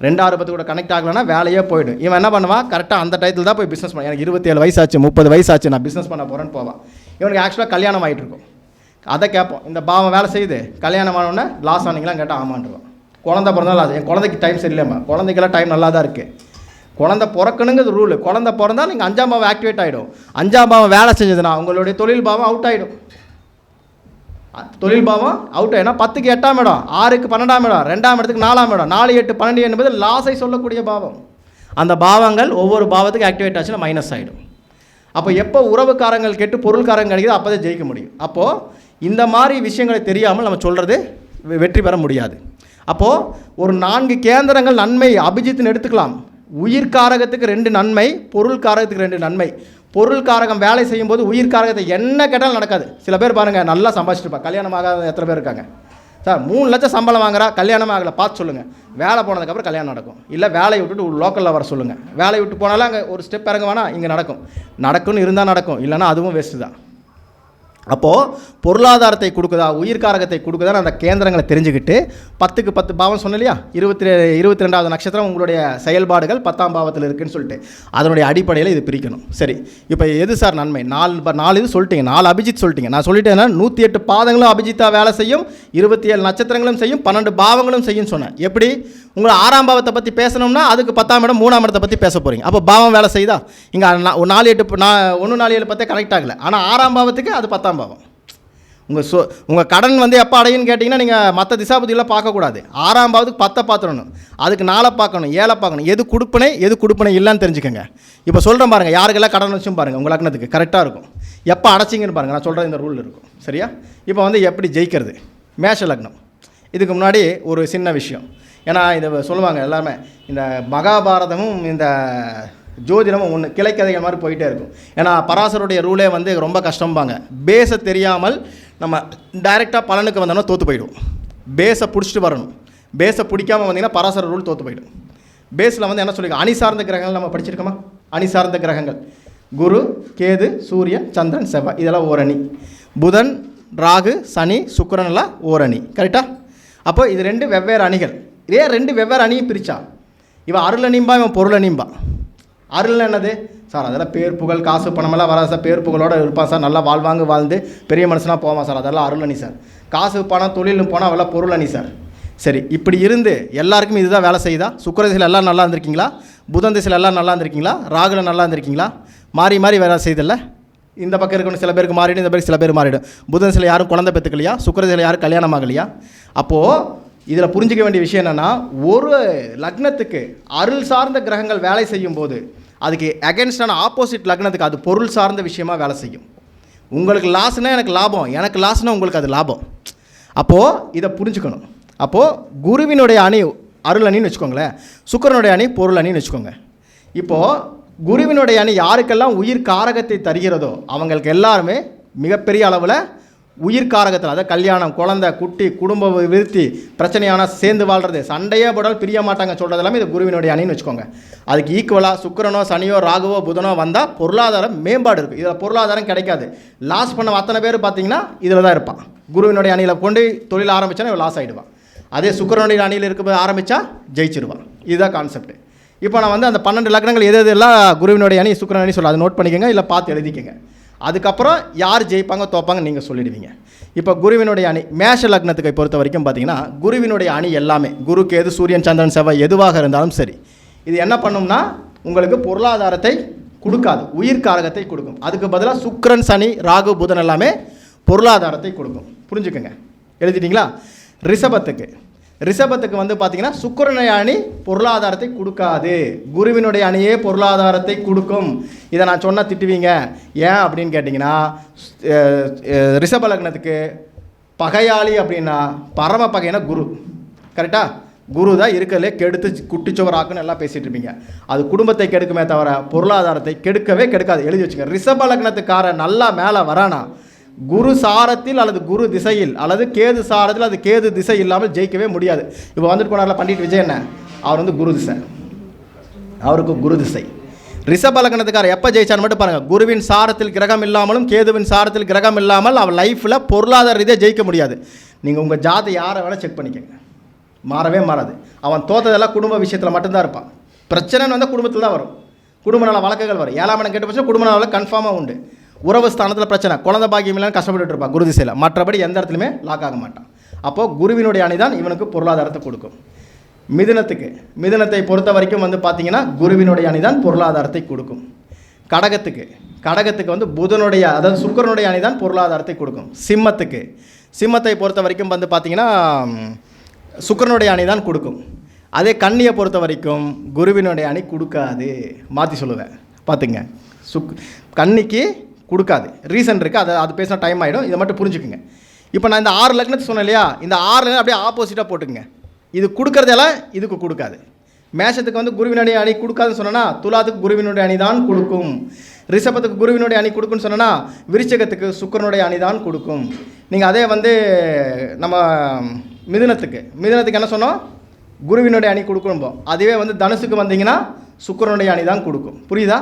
2 6 10 கூட கனெக்ட் ஆகலைன்னா வேலையே போயிடும். இவன் என்ன பண்ணுவான்? கரெக்டாக அந்த டயத்தில் தான் போய் பிஸ்னஸ் பண்ண. எனக்கு 27 வயசாச்சு, 30 வயசாச்சு, நான் பிஸ்னஸ் பண்ண போகிறேன்னு போவான். இவனுக்கு ஆக்சுவலாக கல்யாணம் ஆகிட்டு இருக்கும். அதை கேட்போம், இந்த பாவம் வேலை செய்யுது, கல்யாணம் ஆனோடனே லாஸ் ஆனீங்களாம் கேட்டால் ஆமான்ருவான். குழந்தை பிறந்தாலும் லாஸ். என் குழந்தைக்கு டைம் சரியில்லைம்மா, குழந்தைக்கெல்லாம் டைம் நல்லா தான் இருக்குது. குழந்தை பிறக்கணுங்கிறது ரூலு. குழந்தை பிறந்தால் நீங்கள் 5ஆம் பாவம் ஆக்டிவேட் ஆகிடும். 5ஆம் பாவம் வேலை செஞ்சதுன்னா உங்களுடைய தொழில் பாவம் அவுட் ஆகிடும். தொழில் பாவம் அவுட் ஆகிடும். 10க்கு 8ஆம் இடம், 6க்கு 12ஆம் இடம், 2ஆம் இடத்துக்கு 4ஆம் இடம், 4 8 12 என்பது லாஸை சொல்லக்கூடிய பாவம். அந்த பாவங்கள் ஒவ்வொரு பாவத்துக்கு ஆக்டிவேட் ஆச்சுன்னா மைனஸ் ஆகிடும். அப்போ எப்போ உறவுக்காரங்கள் கெட்டு பொருள்காரங்கள் கிடைக்குது அப்போ தான் ஜெயிக்க முடியும். அப்போது இந்த மாதிரி விஷயங்களை தெரியாமல் நம்ம சொல்கிறது வெற்றி பெற முடியாது. அப்போது ஒரு 4 கேந்திரங்கள் நன்மை அபிஜித்துன்னு எடுத்துக்கலாம். உயிர்காரகத்துக்கு 2 நன்மை, பொருள் காரகத்துக்கு 2 நன்மை. பொருள் காரகம் வேலை செய்யும்போது உயிர்காரகத்தை என்ன கேட்டாலும் நடக்காது. சில பேர் பாருங்கள், நல்லா சம்பாதிச்சிருப்பா, கல்யாணம் ஆகாத எத்தனை பேர் இருக்காங்க சார்? 3 லட்சம் சம்பளம் வாங்குறா, கல்யாணம் ஆகலை, பார்த்து சொல்லுங்கள். வேலை போனதுக்கப்புறம் கல்யாணம் நடக்கும். இல்லை வேலையை விட்டுட்டு லோக்கலில் வர சொல்லுங்கள். வேலையை விட்டு போனாலும் அங்கே ஒரு ஸ்டெப் இறங்க வேணா, இங்கே நடக்கும்னு இருந்தால் நடக்கும், இல்லைனா அதுவும் வேஸ்ட்டு தான். அப்போது பொருளாதாரத்தை கொடுக்குதா உயிர்காரகத்தை கொடுக்குதான்னு அந்த கேந்திரங்களை தெரிஞ்சுக்கிட்டு 10க்கு 10 பாவம் சொன்ன இல்லையா, 22வது நட்சத்திரம் உங்களுடைய செயல்பாடுகள் 10ஆம் பாவத்தில் இருக்குதுன்னு சொல்லிட்டு அதனுடைய அடிப்படையில் இது பிரிக்கணும். சரி, இப்போ எது சார் நன்மை? 4 இது சொல்லிட்டீங்க, 4 அபிஜித் சொல்லிட்டீங்க. நான் சொல்லிட்டேன்னா 108 பாதங்களும் அபிஜித்தாக வேலை செய்யும், 27 நட்சத்திரங்களும் செய்யும், 12 பாவங்களும் செய்யும் சொன்னேன். எப்படி? உங்களை 6ஆம் பாவத்தை பற்றி பேசணும்னா அதுக்கு 10ஆம் இடம் 3ஆம் இடத்தை பற்றி பேச போகிறீங்க. அப்போ பாவம் வேலை செய்தா? இங்கே 4 8 1 4 7 10 கனெக்ட் ஆகலை. ஆனால் 6ஆம் பாவத்துக்கு அது 10ஆம் பாவம். உங்கள் கடன் வந்து எப்போ அடையுன்னு கேட்டிங்கன்னா நீங்கள் மற்ற திசாபதியெல்லாம் பார்க்கக்கூடாது. 6ஆம் பாவத்துக்கு 10 பார்த்துடணும், அதுக்கு 4 பார்க்கணும், 7 பார்க்கணும். எது கொடுப்பனை இல்லைன்னு தெரிஞ்சுக்கோங்க. இப்போ சொல்கிறேன் பாருங்கள், யாருக்கெல்லாம் கடன் வச்சும் பாருங்கள், உங்கள் லக்னத்துக்கு கரெக்டாக இருக்கும். எப்போ அடைச்சிங்கன்னு பாருங்கள், நான் சொல்கிற இந்த ரூல் இருக்கும். சரியா? இப்போ வந்து எப்படி ஜெயிக்கிறது? மேஷ லக்னம். இதுக்கு முன்னாடி ஒரு சின்ன விஷயம், ஏன்னா இதை சொல்லுவாங்க எல்லாமே, இந்த மகாபாரதமும் இந்த ஜோதிடமும் ஒன்று கிளைக்கதைகள் மாதிரி போயிட்டே இருக்கும். ஏன்னா பராசருடைய ரூலே வந்து ரொம்ப கஷ்டம்பாங்க. பேஸை தெரியாமல் நம்ம டைரெக்டாக பலனுக்கு வந்தோம்னா தோற்று போயிடும். பேஸை பிடிச்சிட்டு வரணும். பேஸை பிடிக்காமல் வந்தீங்கன்னா பராசர ரூல் தோற்று போயிடும். பேஸில் வந்து என்ன சொல்லியிருக்கோம்? அணி சார்ந்த கிரகங்கள் நம்ம படிச்சிருக்கோமா? அணி சார்ந்த கிரகங்கள் குரு, கேது, சூரியன், சந்திரன், செவ்வாய், இதெல்லாம் ஓரணி. புதன், ராகு, சனி, சுக்கிரன் எல்லாம் ஓரணி. கரெக்டாக? அப்போ இது 2 வெவ்வேறு அணிகள். இதே 2 வெவ்வேறு அணியும் பிரித்தா இவன் அருள் அணிம்பா, இவன் பொருள் அணிம்பா. அருள் என்னது சார்? அதெல்லாம் பேர் புகழ் காசு பணமெல்லாம் வராது சார், பேர் புகழோடு இருப்பான் சார், நல்லா வாழ்ந்து பெரிய மனுஷனாக போவான் சார், அதெல்லாம் அருள் அணி சார். காசு பணம் தொழில்னு போனால் அவெல்லாம் பொருள் அணி சார். சரி, இப்படி இருந்து எல்லாருக்கும் இதுதான் வேலை செய்யுதா? சுக்கிர திசையில் எல்லாம் நல்லா இருந்திருக்கீங்களா? புதன் திசையில் எல்லாம் நல்லா இருந்திருக்கீங்களா? ராகுல நல்லா இருந்திருக்கீங்களா? மாறி வேலை செய்தில்லை? இந்த பக்கம் இருக்கணும், சில பேருக்கு மாறிடும், இந்த பேருக்கு சில பேர் மாறிடும். புதன் சில யாரும் குழந்தை பெற்றுக்கலையா? சுக்கிர திசையில் யாரும் கல்யாணம் ஆகலையா? அப்போது இதில் புரிஞ்சிக்க வேண்டிய விஷயம் என்னென்னா, ஒரு லக்னத்துக்கு அருள் சார்ந்த கிரகங்கள் வேலை செய்யும் போது அதுக்கு அகென்ஸ்டான ஆப்போசிட் லக்னத்துக்கு அது பொருள் சார்ந்த விஷயமாக வேலை செய்யும். உங்களுக்கு லாஸ்னால் எனக்கு லாபம், எனக்கு லாஸ்னால் உங்களுக்கு அது லாபம். அப்போது இதை புரிஞ்சுக்கணும். அப்போது குருவினுடைய அணி அருள் அணின்னு வச்சுக்கோங்களேன், சுக்கிரனுடைய அணி பொருள் அணின்னு வச்சுக்கோங்க. இப்போது குருவினுடைய அணி யாருக்கெல்லாம் உயிர் காரகத்தை தருகிறதோ அவங்களுக்கு எல்லாருமே மிகப்பெரிய அளவில் உயிர்காரகத்தில், அதாவது கல்யாணம், குழந்தை, குட்டி, குடும்ப விருத்தி, பிரச்சனையான சேர்ந்து வாழ்கிறது, சண்டையே போடால் பிரிய மாட்டாங்க சொல்கிறது எல்லாமே இது குருவினுடைய அணின்னு வச்சுக்கோங்க. அதுக்கு ஈக்குவலாக சுக்கிரனோ சனியோ ராகுவோ புதனோ வந்தால் பொருளாதாரம் மேம்பாடு இருக்குது. இதில் பொருளாதாரம் கிடைக்காது. லாஸ் பண்ண அத்தனை பேர் பார்த்தீங்கன்னா இதில் தான் இருப்பான். குருவினுடைய அணியில் கொண்டு தொழில் ஆரம்பித்தானா இவன் லாஸ் ஆகிடுவான். அதே சுக்கிரனுடைய அணியில் இருக்க ஆரம்பித்தா ஜெயிச்சிருவான். இதுதான் கான்செப்ட். இப்போ நான் வந்து அந்த 12 லக்னங்கள் எது எதெல்லாம் குருவினுடைய அணி சுக்கிரன் அணி சொல்ல அதை நோட் பண்ணிக்கோங்க, இல்லை பார்த்து எழுதிக்கங்க. அதுக்கப்புறம் யார் ஜெயிப்பாங்க தோப்பாங்க நீங்கள் சொல்லிடுவீங்க. இப்போ குருவினுடைய அணி மேஷ லக்னத்துக்கு பொறுத்த வரைக்கும் பார்த்தீங்கன்னா குருவினுடைய அணி எல்லாமே குரு, கேது, சூரியன், சந்திரன், செவ்வாய் எதுவாக இருந்தாலும் சரி, இது என்ன பண்ணும்னா உங்களுக்கு பொருளாதாரத்தை கொடுக்காது, உயிர்காரகத்தை கொடுக்கும். அதுக்கு பதிலாக சுக்கிரன், சனி, ராகு, புதன் எல்லாமே பொருளாதாரத்தை கொடுக்கும். புரிஞ்சுக்கோங்க. எழுதிட்டிங்களா? ரிஷபத்துக்கு வந்து பார்த்தீங்கன்னா சுக்கிரனுடைய அணி பொருளாதாரத்தை கொடுக்காது, குருவினுடைய அணியே பொருளாதாரத்தை கொடுக்கும். இதை நான் சொன்னால் திட்டுவீங்க, ஏன் அப்படின்னு கேட்டிங்கன்னா, ரிஷப லக்னத்துக்கு பகையாளி அப்படின்னா பரம பகைனா குரு. கரெக்டாக? குரு தான் இருக்கிறதுலே கெடுத்து குட்டிச்சுவராக்குன்னு எல்லாம் பேசிகிட்டு இருப்பீங்க. அது குடும்பத்தை கெடுக்குமே தவிர பொருளாதாரத்தை கெடுக்கவே கெடுக்காது. எழுதி வச்சுக்க. ரிஷப லக்னத்துக்காரன் நல்லா மேலே வரானா குரு சாரத்தில் அல்லது குரு திசையில் அல்லது கேது சாரத்தில் அது கேது திசை இல்லாமல் ஜெயிக்கவே முடியாது. இப்போ வந்துட்டு போனார்ல பண்டிட் விஜய் என்ன, அவர் வந்து குரு திசை, அவருக்கு குரு திசை. ரிஷப லக்னத்துக்காரர் எப்போ ஜெயிச்சான்னு மட்டும் பாருங்கள். குருவின் சாரத்தில் கிரகம் இல்லாமலும் கேதுவின் சாரத்தில் கிரகம் இல்லாமல் அவன் லைஃப்பில் பொருளாதார ரீதியாக ஜெயிக்க முடியாது. நீங்கள் உங்கள் ஜாதி யாரை வேணால் செக் பண்ணிக்கோங்க, மாறவே மாறாது. அவன் தோற்றதெல்லாம் குடும்ப விஷயத்தில் மட்டும்தான் இருப்பான். பிரச்சனைன்னு வந்தால் குடும்பத்தில் தான் வரும், குடும்ப நல வழக்குகள் வரும். 7ஆம் இடம் கெட்டு போச்சுன்னா குடும்ப நல கன்ஃபார்மாக உண்டு. உறவு ஸ்தானத்தில் பிரச்சனை, குழந்தை பாக்கியம் இல்லைன்னு கஷ்டப்பட்டு இருப்பான் குரு திசையில், மற்றபடி எந்த இடத்துலையுமே லாக் ஆக மாட்டான். அப்போது குருவினுடைய அணி தான் இவனுக்கு பொருளாதாரத்தை கொடுக்கும். மிதுனத்தை பொறுத்த வரைக்கும் வந்து பார்த்தீங்கன்னா குருவினுடைய அணி தான் பொருளாதாரத்தை கொடுக்கும். கடகத்துக்கு வந்து புதனுடைய அதாவது சுக்கிரனுடைய அணி தான் பொருளாதாரத்தை கொடுக்கும். சிம்மத்தை பொறுத்த வரைக்கும் வந்து பார்த்தீங்கன்னா சுக்கிரனுடைய அணி தான் கொடுக்கும். அதே கன்னியை பொறுத்த வரைக்கும் குருவினுடைய அணி கொடுக்காது. மாற்றி சொல்லுவேன் பார்த்துங்க. கன்னிக்கு கொடுக்காது. ரீசன் இருக்குது, அது பேசினா டைம் ஆகிடும். இதை மட்டும் புரிஞ்சுக்குங்க. இப்போ நான் இந்த 6 லக்னத்தை சொன்னேன் இல்லையா, இந்த 6 லக்னம் அப்படியே ஆப்போசிட்டாக போட்டுக்குங்க. இது கொடுக்குறதெல்லாம் இதுக்கு கொடுக்காது. மேஷத்துக்கு வந்து குருவினுடைய அணி கொடுக்காதுன்னு சொன்னா துலாத்துக்கு குருவினுடைய அணி தான் கொடுக்கும். ரிஷபத்துக்கு குருவினுடைய அணி கொடுக்குன்னு சொன்னா விருச்சிகத்துக்கு சுக்கிரனுடைய அணி தான் கொடுக்கும். நீங்கள் அதே வந்து நம்ம மிதுனத்துக்கு என்ன சொன்னோம், குருவினுடைய அணி கொடுக்கணும். அதுவே வந்து தனுசுக்கு வந்தீங்கன்னா சுக்கிரனுடைய அணி தான் கொடுக்கும். புரியுதா?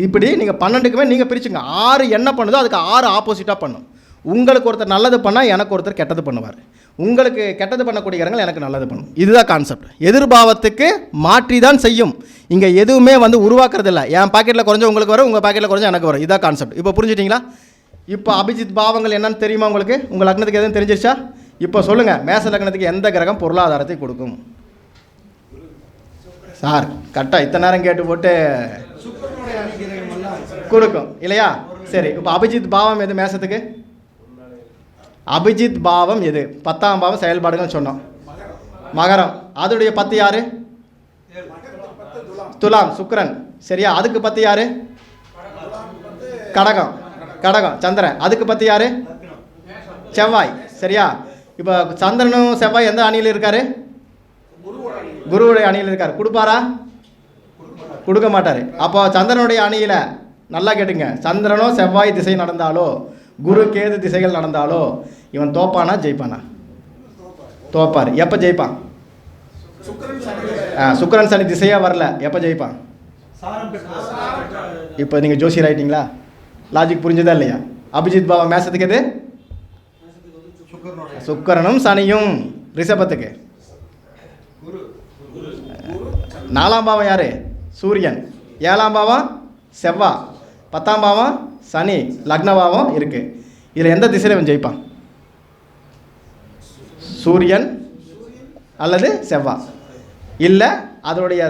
இப்படி நீங்கள் 12க்குமே நீங்கள் பிரிச்சுங்க. 6 என்ன பண்ணுதோ அதுக்கு 6 ஆப்போசிட்டாக பண்ணும். உங்களுக்கு ஒருத்தர் நல்லது பண்ணால் எனக்கு ஒருத்தர் கெட்டது பண்ணுவார். உங்களுக்கு கெட்டது பண்ணக்கூடிய இடங்கள் எனக்கு நல்லது பண்ணும். இதுதான் கான்செப்ட். எதிர்பாவத்துக்கு மாற்றி தான் செய்யும். இங்கே எதுவுமே வந்து உருவாக்குறது இல்லை. என் பாக்கெட்டில் குறைஞ்ச உங்களுக்கு வரும், உங்கள் பாக்கெட்டில் குறைஞ்ச எனக்கு வரும். இதுதான் கான்செப்ட். இப்போ புரிஞ்சுட்டிங்களா? இப்போ அபிஜித் பாவங்கள் என்னன்னு தெரியுமா உங்களுக்கு? உங்கள் லக்னத்துக்கு எதுவும் தெரிஞ்சிருச்சா? இப்போ சொல்லுங்கள், மேச லக்னத்துக்கு எந்த கிரகம் பொருளாதாரத்தை கொடுக்கும்? சார் கரெக்டாக இத்தனை நேரம் கேட்டு போட்டு கொடுக்கும் இல்லையா? சரி, இப்போ அபிஜித் பாவம் எது மேசத்துக்கு? அபிஜித் பாவம் எது? 10ஆம் பாவம் செயல்பாடுகள் சொன்னோம். மகரம். அதோடைய 10 யாரு? துலாம் சுக்கிரன். சரியா? அதுக்கு 10 யாரு? கடகம். சந்திரன். அதுக்கு 10 யாரு? செவ்வாய். சரியா? இப்போ சந்திரனும் செவ்வாய் எந்த அணியில் இருக்காரு? குருவுடைய அணியில் இருக்கார். கொடுப்பாரா? கொடுக்க மாட்டார். அப்போ சந்திரனுடைய அணியில் நல்லா கேட்டுங்க, சந்திரனோ செவ்வாய் திசை நடந்தாலோ குரு கேது திசைகள் நடந்தாலோ இவன் தோப்பானா ஜெயிப்பானா? தோப்பார். எப்போ ஜெயிப்பான்? சுக்கிரன் சனி திசையாக வரல, எப்போ ஜெயிப்பான்? இப்போ நீங்கள் ஜோசியர் ஆகிட்டீங்களா? லாஜிக் புரிஞ்சதா இல்லையா? அபிஜித் பாவம் மேசத்துக்கு எது? சுக்கிரனும் சனியும். ரிஷபத்துக்கு 4ஆம் பாவம் யாரு? சூரியன். 7ஆம் பாவம் செவ்வாய். 10ஆம் பாவம் சனி. லக்ன பாவம் இருக்குது. இதில் எந்த திசையில் இவன் ஜெயிப்பான்? சூரியன் அல்லது செவ்வாய். இல்லை அதோடைய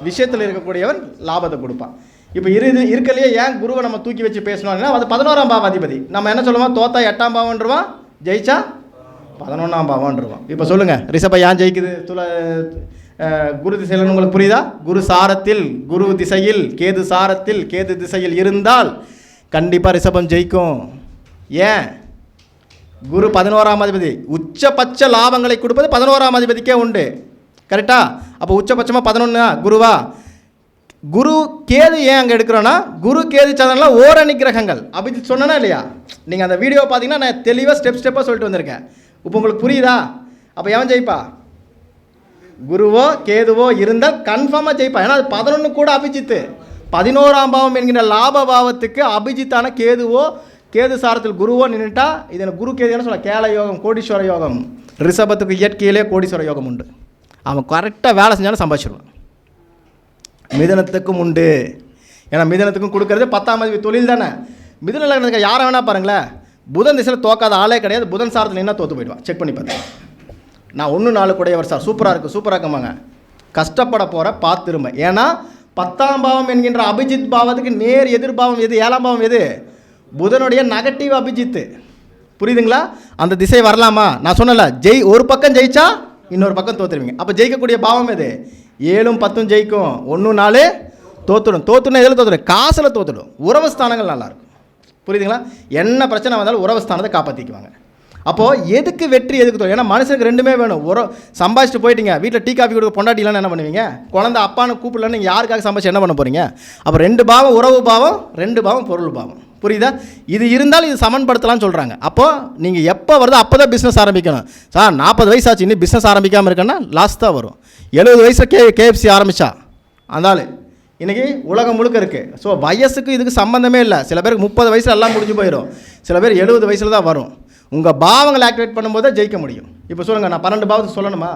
விஷயத்தில் இருக்கக்கூடியவன் லாபத்தை கொடுப்பான். இப்போ இருக்கலையே ஏன் குருவை நம்ம தூக்கி வச்சு பேசணும்னா அது 11ஆம் பாவ அதிபதி. நம்ம என்ன சொல்லுவோம்? தோத்தா 8ஆம் பாவம்ன்றவான், ஜெயிச்சா 11ஆம் பாவம்ன்றவான். இப்போ சொல்லுங்கள், ரிஷபம் ஏன் ஜெயிக்குது? குரு திசையில் உங்களுக்கு புரியுதா? குரு சாரத்தில் குரு திசையில் கேது சாரத்தில் கேது திசையில் இருந்தால் கண்டிப்பாக ரிஷபம் ஜெயிக்கும். ஏன்? குரு 11ஆம் அதிபதி. உச்சபட்ச லாபங்களை கொடுப்பது 11ஆம் அதிபதிக்கே உண்டு. கரெக்டா? அப்போ உச்சபட்சமாக 11 குருவா? குரு கேது ஏன் அங்கே எடுக்கிறோன்னா குரு கேது சந்திரன்லாம் ஓரணி கிரகங்கள். அபிஜித் சொன்னா இல்லையா? நீங்கள் அந்த வீடியோ பார்த்தீங்கன்னா நான் தெளிவாக ஸ்டெப்பாக சொல்லிட்டு வந்திருக்கேன். இப்போ உங்களுக்கு புரியுதா? அப்போ எவன் ஜெயிப்பா? குருவோ கேதுவோ இருந்தால் கன்ஃபார்மாக ஜெயிப்பா. ஏன்னா அது 11 கூட அபிஜித்து. 11ஆம் பாவம் என்கிற லாப பாவத்துக்கு அபிஜித்தான கேதுவோ கேது சாரத்தில் குருவோ நின்றுட்டா இது குரு கேது என்ன சொல்ல? கேள யோகம், கோடீஸ்வர யோகம். ரிஷபத்துக்கு இயற்கையிலே கோடீஸ்வர யோகம் உண்டு. அவன் கரெக்டாக வேலை செஞ்சாலும் சம்பாதிச்சிடுவான். மிதனத்துக்கும் உண்டு. ஏன்னா மிதனத்துக்கும் கொடுக்கறது 10ஆம் அதிபதி தொழில் தானே. மிதன லக்னத்துக்கு யாரை வேணா பாருங்களேன், புதன் திசையில் தோக்காத ஆளே கிடையாது. புதன் சாரத்தில் என்ன தோற்று போயிடுவான். செக் பண்ணி பார்த்தேன் நான். 1-4 கூடையவர் சார், சூப்பராக இருக்குமாங்க. கஷ்டப்பட போகிற பார்த்துரும்ப. ஏன்னா 10ஆம் பாவம் என்கின்ற அபிஜித் பாவத்துக்கு நேர் எதிர்பாவம் எது? 7ஆம் பாவம் எது? புதனுடைய நெகட்டிவ் அபிஜித்து. புரியுதுங்களா? அந்த திசை வரலாமா? நான் சொன்னல, ஒரு பக்கம் ஜெயிச்சா இன்னொரு பக்கம் தோற்றுருவீங்க. அப்போ ஜெயிக்கக்கூடிய பாவம் எது? 7ம் 10ம் ஜெயிக்கும். 1-4 தோத்துடும். எதில் தோத்துடும்? காசில் தோத்துடும். உறவு ஸ்தானங்கள் நல்லாயிருக்கும். புரியுதுங்களா? என்ன பிரச்சனை வந்தாலும் உறவு ஸ்தானத்தை காப்பாற்றிக்குவாங்க. அப்போது எதுக்கு வெற்றி எதுக்கு தோணும்? ஏன்னா மனுஷனுக்கு ரெண்டுமே வேணும். சம்பாதிச்சுட்டு போயிட்டீங்க, வீட்டில் டீ காஃபி கொடுக்க பொண்டாட்டிலாம் என்ன பண்ணுவீங்க? குழந்தை அப்பான்னு கூப்பிடலன்னு நீங்கள் யாருக்காக சம்பாதிச்சு என்ன பண்ண போகிறீங்க? அப்போ 2 பாவம் உறவு பாவம், 2 பாவம் பொருள் பாவம். புரியுதா? இது இருந்தாலும் இது சமன்படுத்தலாம்னு சொல்கிறாங்க. அப்போது நீங்கள் எப்போ வருதோ அப்போ தான் பிஸ்னஸ் ஆரம்பிக்கணும். சார் 40 வயசு ஆச்சு இன்னும் பிஸ்னஸ் ஆரம்பிக்காமல் இருக்கேன்னா லாஸ் தான் வரும். 70 வயசில் KFC ஆரம்பித்தா அந்த இன்றைக்கி உலகம் முழுக்க இருக்குது. ஸோ வயசுக்கு இதுக்கு சம்மந்தமே இல்லை. சில பேருக்கு 30 வயசில் எல்லாம் முடிஞ்சு போயிடும். சில பேர் 70 வயசில் தான் வரும். உங்கள் பாவங்களை ஆக்டிவேட் பண்ணும்போது தான் ஜெயிக்க முடியும். இப்போ சொல்லுங்கள், நான் 12 பாவத்துக்கு சொல்லணுமா?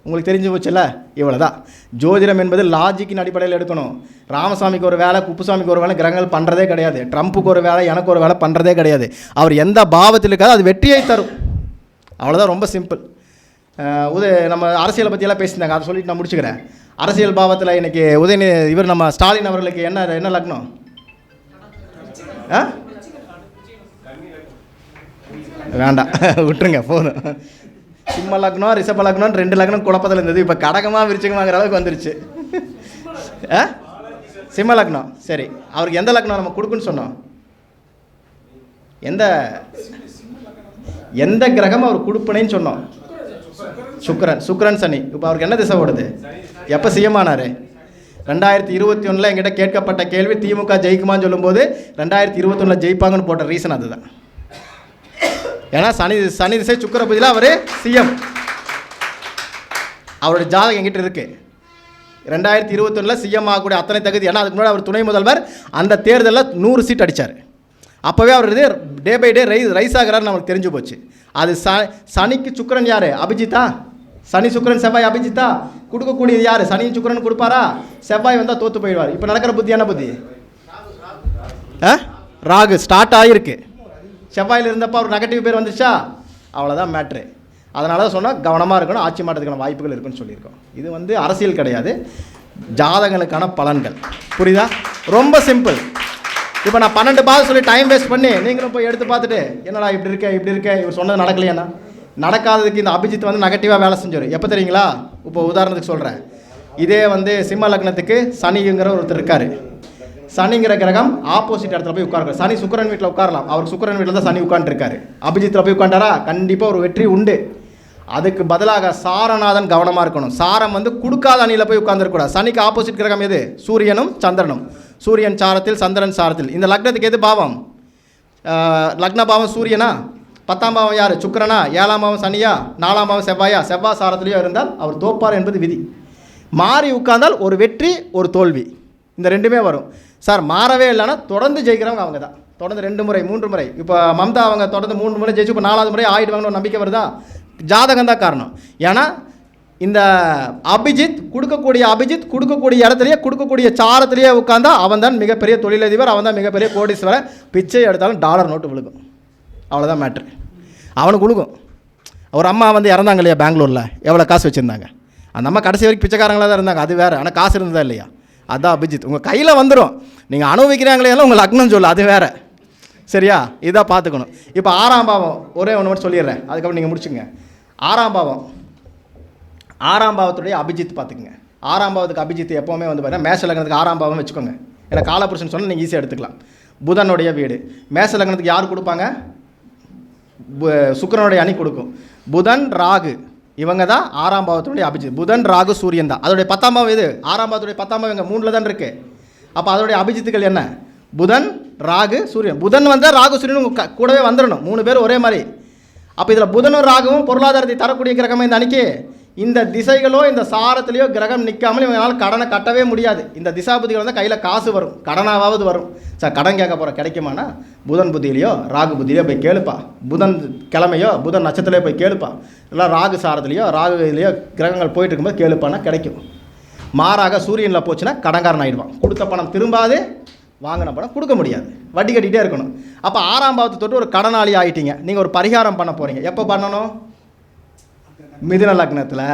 உங்களுக்கு தெரிஞ்சு போச்சுல்ல? இவ்வளோ தான். ஜோதிடம் என்பது லாஜிக்கின் அடிப்படையில் எடுக்கணும். ராமசாமிக்கு ஒரு வேலை, குப்புசாமிக்கு ஒரு வேலை கிரகங்கள் பண்ணுறதே கிடையாது. ட்ரம்ப்புக்கு ஒரு வேலை, எனக்கு ஒரு வேலை பண்ணுறதே கிடையாது. அவர் எந்த பாவத்தில் இருக்காதோ அது வெற்றியை தரும். அவ்வளோதான், ரொம்ப சிம்பிள். நம்ம அரசியலை பற்றியெல்லாம் பேசியிருந்தாங்க, அதை சொல்லிட்டு நான் முடிச்சுக்கிறேன். அரசியல் பாவத்தில் இன்றைக்கி இவர் நம்ம ஸ்டாலின் அவர்களுக்கு என்ன லக்னம்? வேண்டாம் விட்டுருங்க போதும். சிம்ம லக்னம் ரிஷப லக்னம் 2 லக்னம் குழப்பத்தில் இருந்தது. இப்போ கடகமாக விருச்சிகமாகிற அளவுக்கு வந்துருச்சு. சிம்ம லக்னம். சரி, அவருக்கு எந்த லக்னம் நம்ம கொடுக்குன்னு சொன்னோம்? எந்த கிரகம் அவர் கொடுப்பனேன்னு சொன்னோம்? சுக்கிரன் சனி. இப்போ அவருக்கு என்ன திசை ஓடுது? எப்போ சிஎம் ஆனார்? 2021 என்கிட்ட கேட்கப்பட்ட கேள்வி திமுக ஜெயிக்குமான்னு சொல்லும்போது 2021 ஜெயிப்பாங்கன்னு போட்ட ரீசன் அதுதான். ஏன்னா சனி திசை சுக்கிர புதியில் அவர் சிஎம். அவருடைய ஜாதகம் என்கிட்ட இருக்கு. 2021 சிஎம் ஆகக்கூடிய அத்தனை தகுதி. ஏன்னா அதுக்கு முன்னாடி அவர் துணை முதல்வர், அந்த தேர்தலில் 100 சீட் அடித்தார். அப்போவே அவர் இது டே பை டே ரைஸ் ஆகிறார் நமக்கு தெரிஞ்சு போச்சு. அது சனிக்கு சுக்கிரன் யார்? அபிஜித்தா. சனி சுக்கிரன் செவ்வாய் அபிஜித்தா. கொடுக்கக்கூடியது யார்? சனியும் சுக்கிரன் கொடுப்பாரா? செவ்வாய் வந்தால் தோற்று போயிடுவார். இப்போ நடக்கிற புத்தி என்ன புத்தி? ராகு ஸ்டார்ட் ஆகிருக்கு. செவ்வாயில் இருந்தப்போ அவர் நெகட்டிவ் பேர் வந்துச்சா, அவ்வளோதான் மேட்ரு. அதனால தான் சொன்னால் கவனமாக இருக்கணும், ஆட்சி மாற்றத்துக்கான வாய்ப்புகள் இருக்குன்னு சொல்லியிருக்கோம். இது அரசியல் கிடையாது, ஜாதகங்களுக்கான பலன்கள். புரியுதா? ரொம்ப சிம்பிள். இப்போ நான் 12 பாதை சொல்லி டைம் வேஸ்ட் பண்ணி நீங்களும் போய் எடுத்து பார்த்துட்டு என்னடா இப்படி இருக்க இவர் சொன்னது நடக்கலையாண்ணா, நடக்காததுக்கு இந்த அபிஜித் நெகட்டிவாக வேலை செஞ்சார். எப்போ தெரியுங்களா? இப்போ உதாரணத்துக்கு சொல்கிறேன். இதே சிம்ம லக்னத்துக்கு சனிங்கிற ஒருத்தர் இருக்கார். சனிங்கிற கிரகம் ஆப்போசிட் இடத்துல போய் உட்கார்றாரு. சனி சுக்கிரன் வீட்டில் உட்காரலாம், அவர் சுக்கிரன் வீட்டில் தான் சனி உட்காந்துருக்காரு. அபிஜித்தில் போய் உட்காண்டாரா, கண்டிப்பாக ஒரு வெற்றி உண்டு. அதுக்கு பதிலாக சாரநாதன் கவனமாக இருக்கணும். சாரம் கொடுக்காத அணியில் போய் உட்காந்துருக்கூடாது. சனிக்கு ஆப்போசிட் கிரகம் எது? சூரியனும் சந்திரனும். சூரியன் சாரத்தில், சந்திரன் சாரத்தில். இந்த லக்னத்துக்கு எது பாவம்? லக்ன பாவம் சூரியனா? 10ஆம் பாவம் யார்? சுக்கிரனா? 7ஆம் பாவம் சனியா? 4ஆம் பாவம் செவ்வாயா? செவ்வாய் சாரத்திலேயோ இருந்தால் அவர் தோப்பார் என்பது விதி. மாறி உட்கார்ந்தால் ஒரு வெற்றி ஒரு தோல்வி, இந்த ரெண்டுமே வரும். சார் மாறவே இல்லைன்னா தொடர்ந்து ஜெயிக்கிறவங்க அவங்க தான். தொடர்ந்து 2 முறை 3 முறை. இப்போ மம்தா அவங்க தொடர்ந்து 3 முறை ஜெயிச்சு இப்போ 4வது முறை ஆயிடுவாங்கன்னு ஒரு நம்பிக்கை வருதா? ஜாதகம் தான் காரணம். ஏன்னா இந்த அபிஜித் கொடுக்கக்கூடிய இடத்துலையே கொடுக்கக்கூடிய சாரத்திலேயே உட்காந்தா அவன் தான் மிகப்பெரிய தொழிலதிபர், அவன் தான் மிகப்பெரிய கோடீஸ்வரர். பிச்சை எடுத்தாலும் டாலர் நோட்டு விழுகும். அவ்வளோதான் மேட்ரு. அவனுக்கு விழுகும். ஒரு அம்மா இறந்தாங்க இல்லையா பெங்களூரில், எவ்வளோ காசு வச்சுருந்தாங்க. அந்த அம்மா கடைசி வரைக்கும் பிச்சைக்காரங்களாக தான் இருந்தாங்க, அது வேறு. ஆனால் காசு இருந்ததா இல்லையா? அதுதான் அபிஜித். உங்கள் கையில் வந்துடும். நீங்கள் அனுபவிக்கிறாங்களே எல்லாம் உங்கள் லக்னம் சொல்லு, அது வேறு. சரியா? இதாக பார்த்துக்கணும். இப்போ 6ஆம் பாவம் ஒரே ஒன்று மட்டும் சொல்லிடுறேன், அதுக்கப்புறம் நீங்கள் முடிச்சுங்க. 6ஆம் பாவத்துடைய அபிஜித் பார்த்துக்குங்க. 6ஆம் பாவத்துக்கு அபிஜித் எப்போவுமே பார்த்தீங்கன்னா மேஷ லக்னத்துக்கு 6ஆம் பாவம் வச்சுக்கோங்க. ஏன்னா காலபுருஷன் சொன்னால் நீங்கள் ஈஸியாக எடுத்துக்கலாம். புதனுடைய வீடு. மேஷ லக்னத்துக்கு யார் கொடுப்பாங்க? சுக்கிரனுடைய அணி கொடுக்கும். புதன் ராகு இவங்க தான் 6ஆம் பாவத்துடைய அபிஜித். புதன் ராகு சூரியன் தான். அதோடைய 10ஆம் பாவம் எது? 6ஆம் பாவத்துடைய 10ஆம் பாவம் எங்கே? 3ல் தான் இருக்குது. அப்போ அதோடைய அபிஜித்துகள் என்ன? புதன் ராகு சூரியன். புதன் வந்தால் ராகு சூரியன் கூடவே வந்துடணும், 3 பேர் ஒரே மாதிரி. அப்போ இதில் புதனும் ராகுவும் பொருளாதாரத்தை தரக்கூடிய கிரகமே இந்த அணிக்கு. இந்த திசைகளோ இந்த சாரத்திலேயோ கிரகம் நிற்காமல் இவங்களால் கடனை கட்டவே முடியாது. இந்த திசாபுதிகள் கையில் காசு வரும், கடனாவது வரும். சார் கடன் கேட்க போகிற கிடைக்குமானா புதன் புத்தியிலையோ ராகு புத்தியிலையோ போய் கேளுப்பா. புதன் கிழமையோ புதன் நட்சத்திரலையோ போய் கேளுப்பா. இல்லை ராகு சாரத்துலையோ ராகு இதுலையோ கிரகங்கள் போயிட்டு இருக்கும்போது கேளுப்பானா கிடைக்கும். மாறாக சூரியனில் போச்சுன்னா கடன்காரன் ஆகிடுவான். கொடுத்த பணம் திரும்பாது, வாங்கின பணம் கொடுக்க முடியாது, வட்டி கட்டிகிட்டே இருக்கணும். அப்போ 6ஆம் பாவத்தை தொட்டு ஒரு கடனாளி ஆகிட்டீங்க. நீங்கள் ஒரு பரிகாரம் பண்ண போகிறீங்க. எப்போ பண்ணணும்? மிதுன லக்னத்தில்.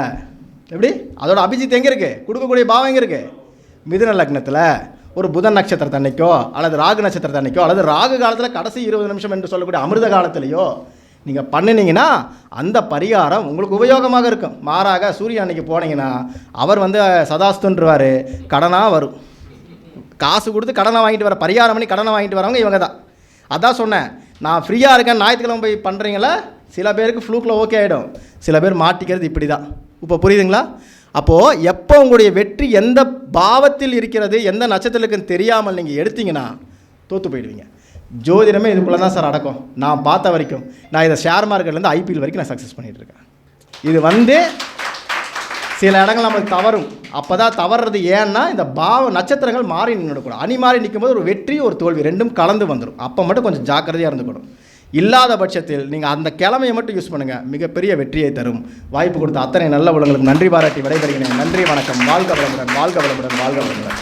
எப்படி? அதோட அபிஜித் எங்கே இருக்குது? கொடுக்கக்கூடிய பாவம் எங்கே இருக்குது? மிதுன லக்னத்தில். ஒரு புதன் நட்சத்திரத்தை அன்னைக்கோ அல்லது ராகு நட்சத்திரத்தை அன்னைக்கோ அல்லது ராகு காலத்தில் கடைசி 20 நிமிஷம் என்று சொல்லக்கூடிய அமிர்த காலத்திலையோ நீங்கள் பண்ணினீங்கன்னா அந்த பரிகாரம் உங்களுக்கு உபயோகமாக இருக்கும். மாறாக சூரியன் அன்னைக்கு போனீங்கன்னா அவர் சதாஸ்துன்றுவார், கடனாக வரும். காசு கொடுத்து கடனை வாங்கிட்டு வர, பரிகாரம் பண்ணி கடனை வாங்கிட்டு வரவங்க இவங்க தான். அதான் சொன்னேன், நான் ஃப்ரீயாக இருக்கேன் ஞாயிற்றுக்கிழமை போய் பண்ணுறீங்களா, சில பேருக்கு ஃப்ளூக்கில் ஓகே ஆகிடும், சில பேர் மாட்டிக்கிறது இப்படி தான். இப்போ புரியுதுங்களா? அப்போது எப்போ உங்களுடைய வெற்றி எந்த பாவத்தில் இருக்கிறது, எந்த நட்சத்திரத்துக்குன்னு தெரியாமல் நீங்கள் எடுத்தீங்கன்னா தோற்று போயிடுவீங்க. ஜோதிடமே இதுக்குள்ளே தான் சார் அடக்கம். நான் பார்த்த வரைக்கும், நான் இதை ஷேர் மார்க்கெட்லேருந்து ஐபிஎல் வரைக்கும் நான் சக்ஸஸ் பண்ணிகிட்ருக்கேன். இது சில இடங்கள் நம்மளுக்கு தவறும். அப்போ தான் தவறுறது ஏன்னா இந்த நட்சத்திரங்கள் மாறி நின்றுக்கூடும். அணி மாறி நிற்கும்போது ஒரு வெற்றி ஒரு தோல்வி ரெண்டும் கலந்து வந்துடும். அப்போ மட்டும் கொஞ்சம் ஜாக்கிரதையாக இருந்துக்கணும். இல்லாத பட்சத்தில் நீங்கள் அந்த கிழமையை மட்டும் யூஸ் பண்ணுங்கள், மிகப்பெரிய வெற்றியை தரும். வாய்ப்பு கொடுத்த அத்தனை நல்ல உள்ளங்களுக்கு நன்றி பாராட்டி விடைபெறுகிறேன். நன்றி, வணக்கம். வாழ்க வளமுடன், வாழ்க வளமுடன், வாழ்க வளமுடன்.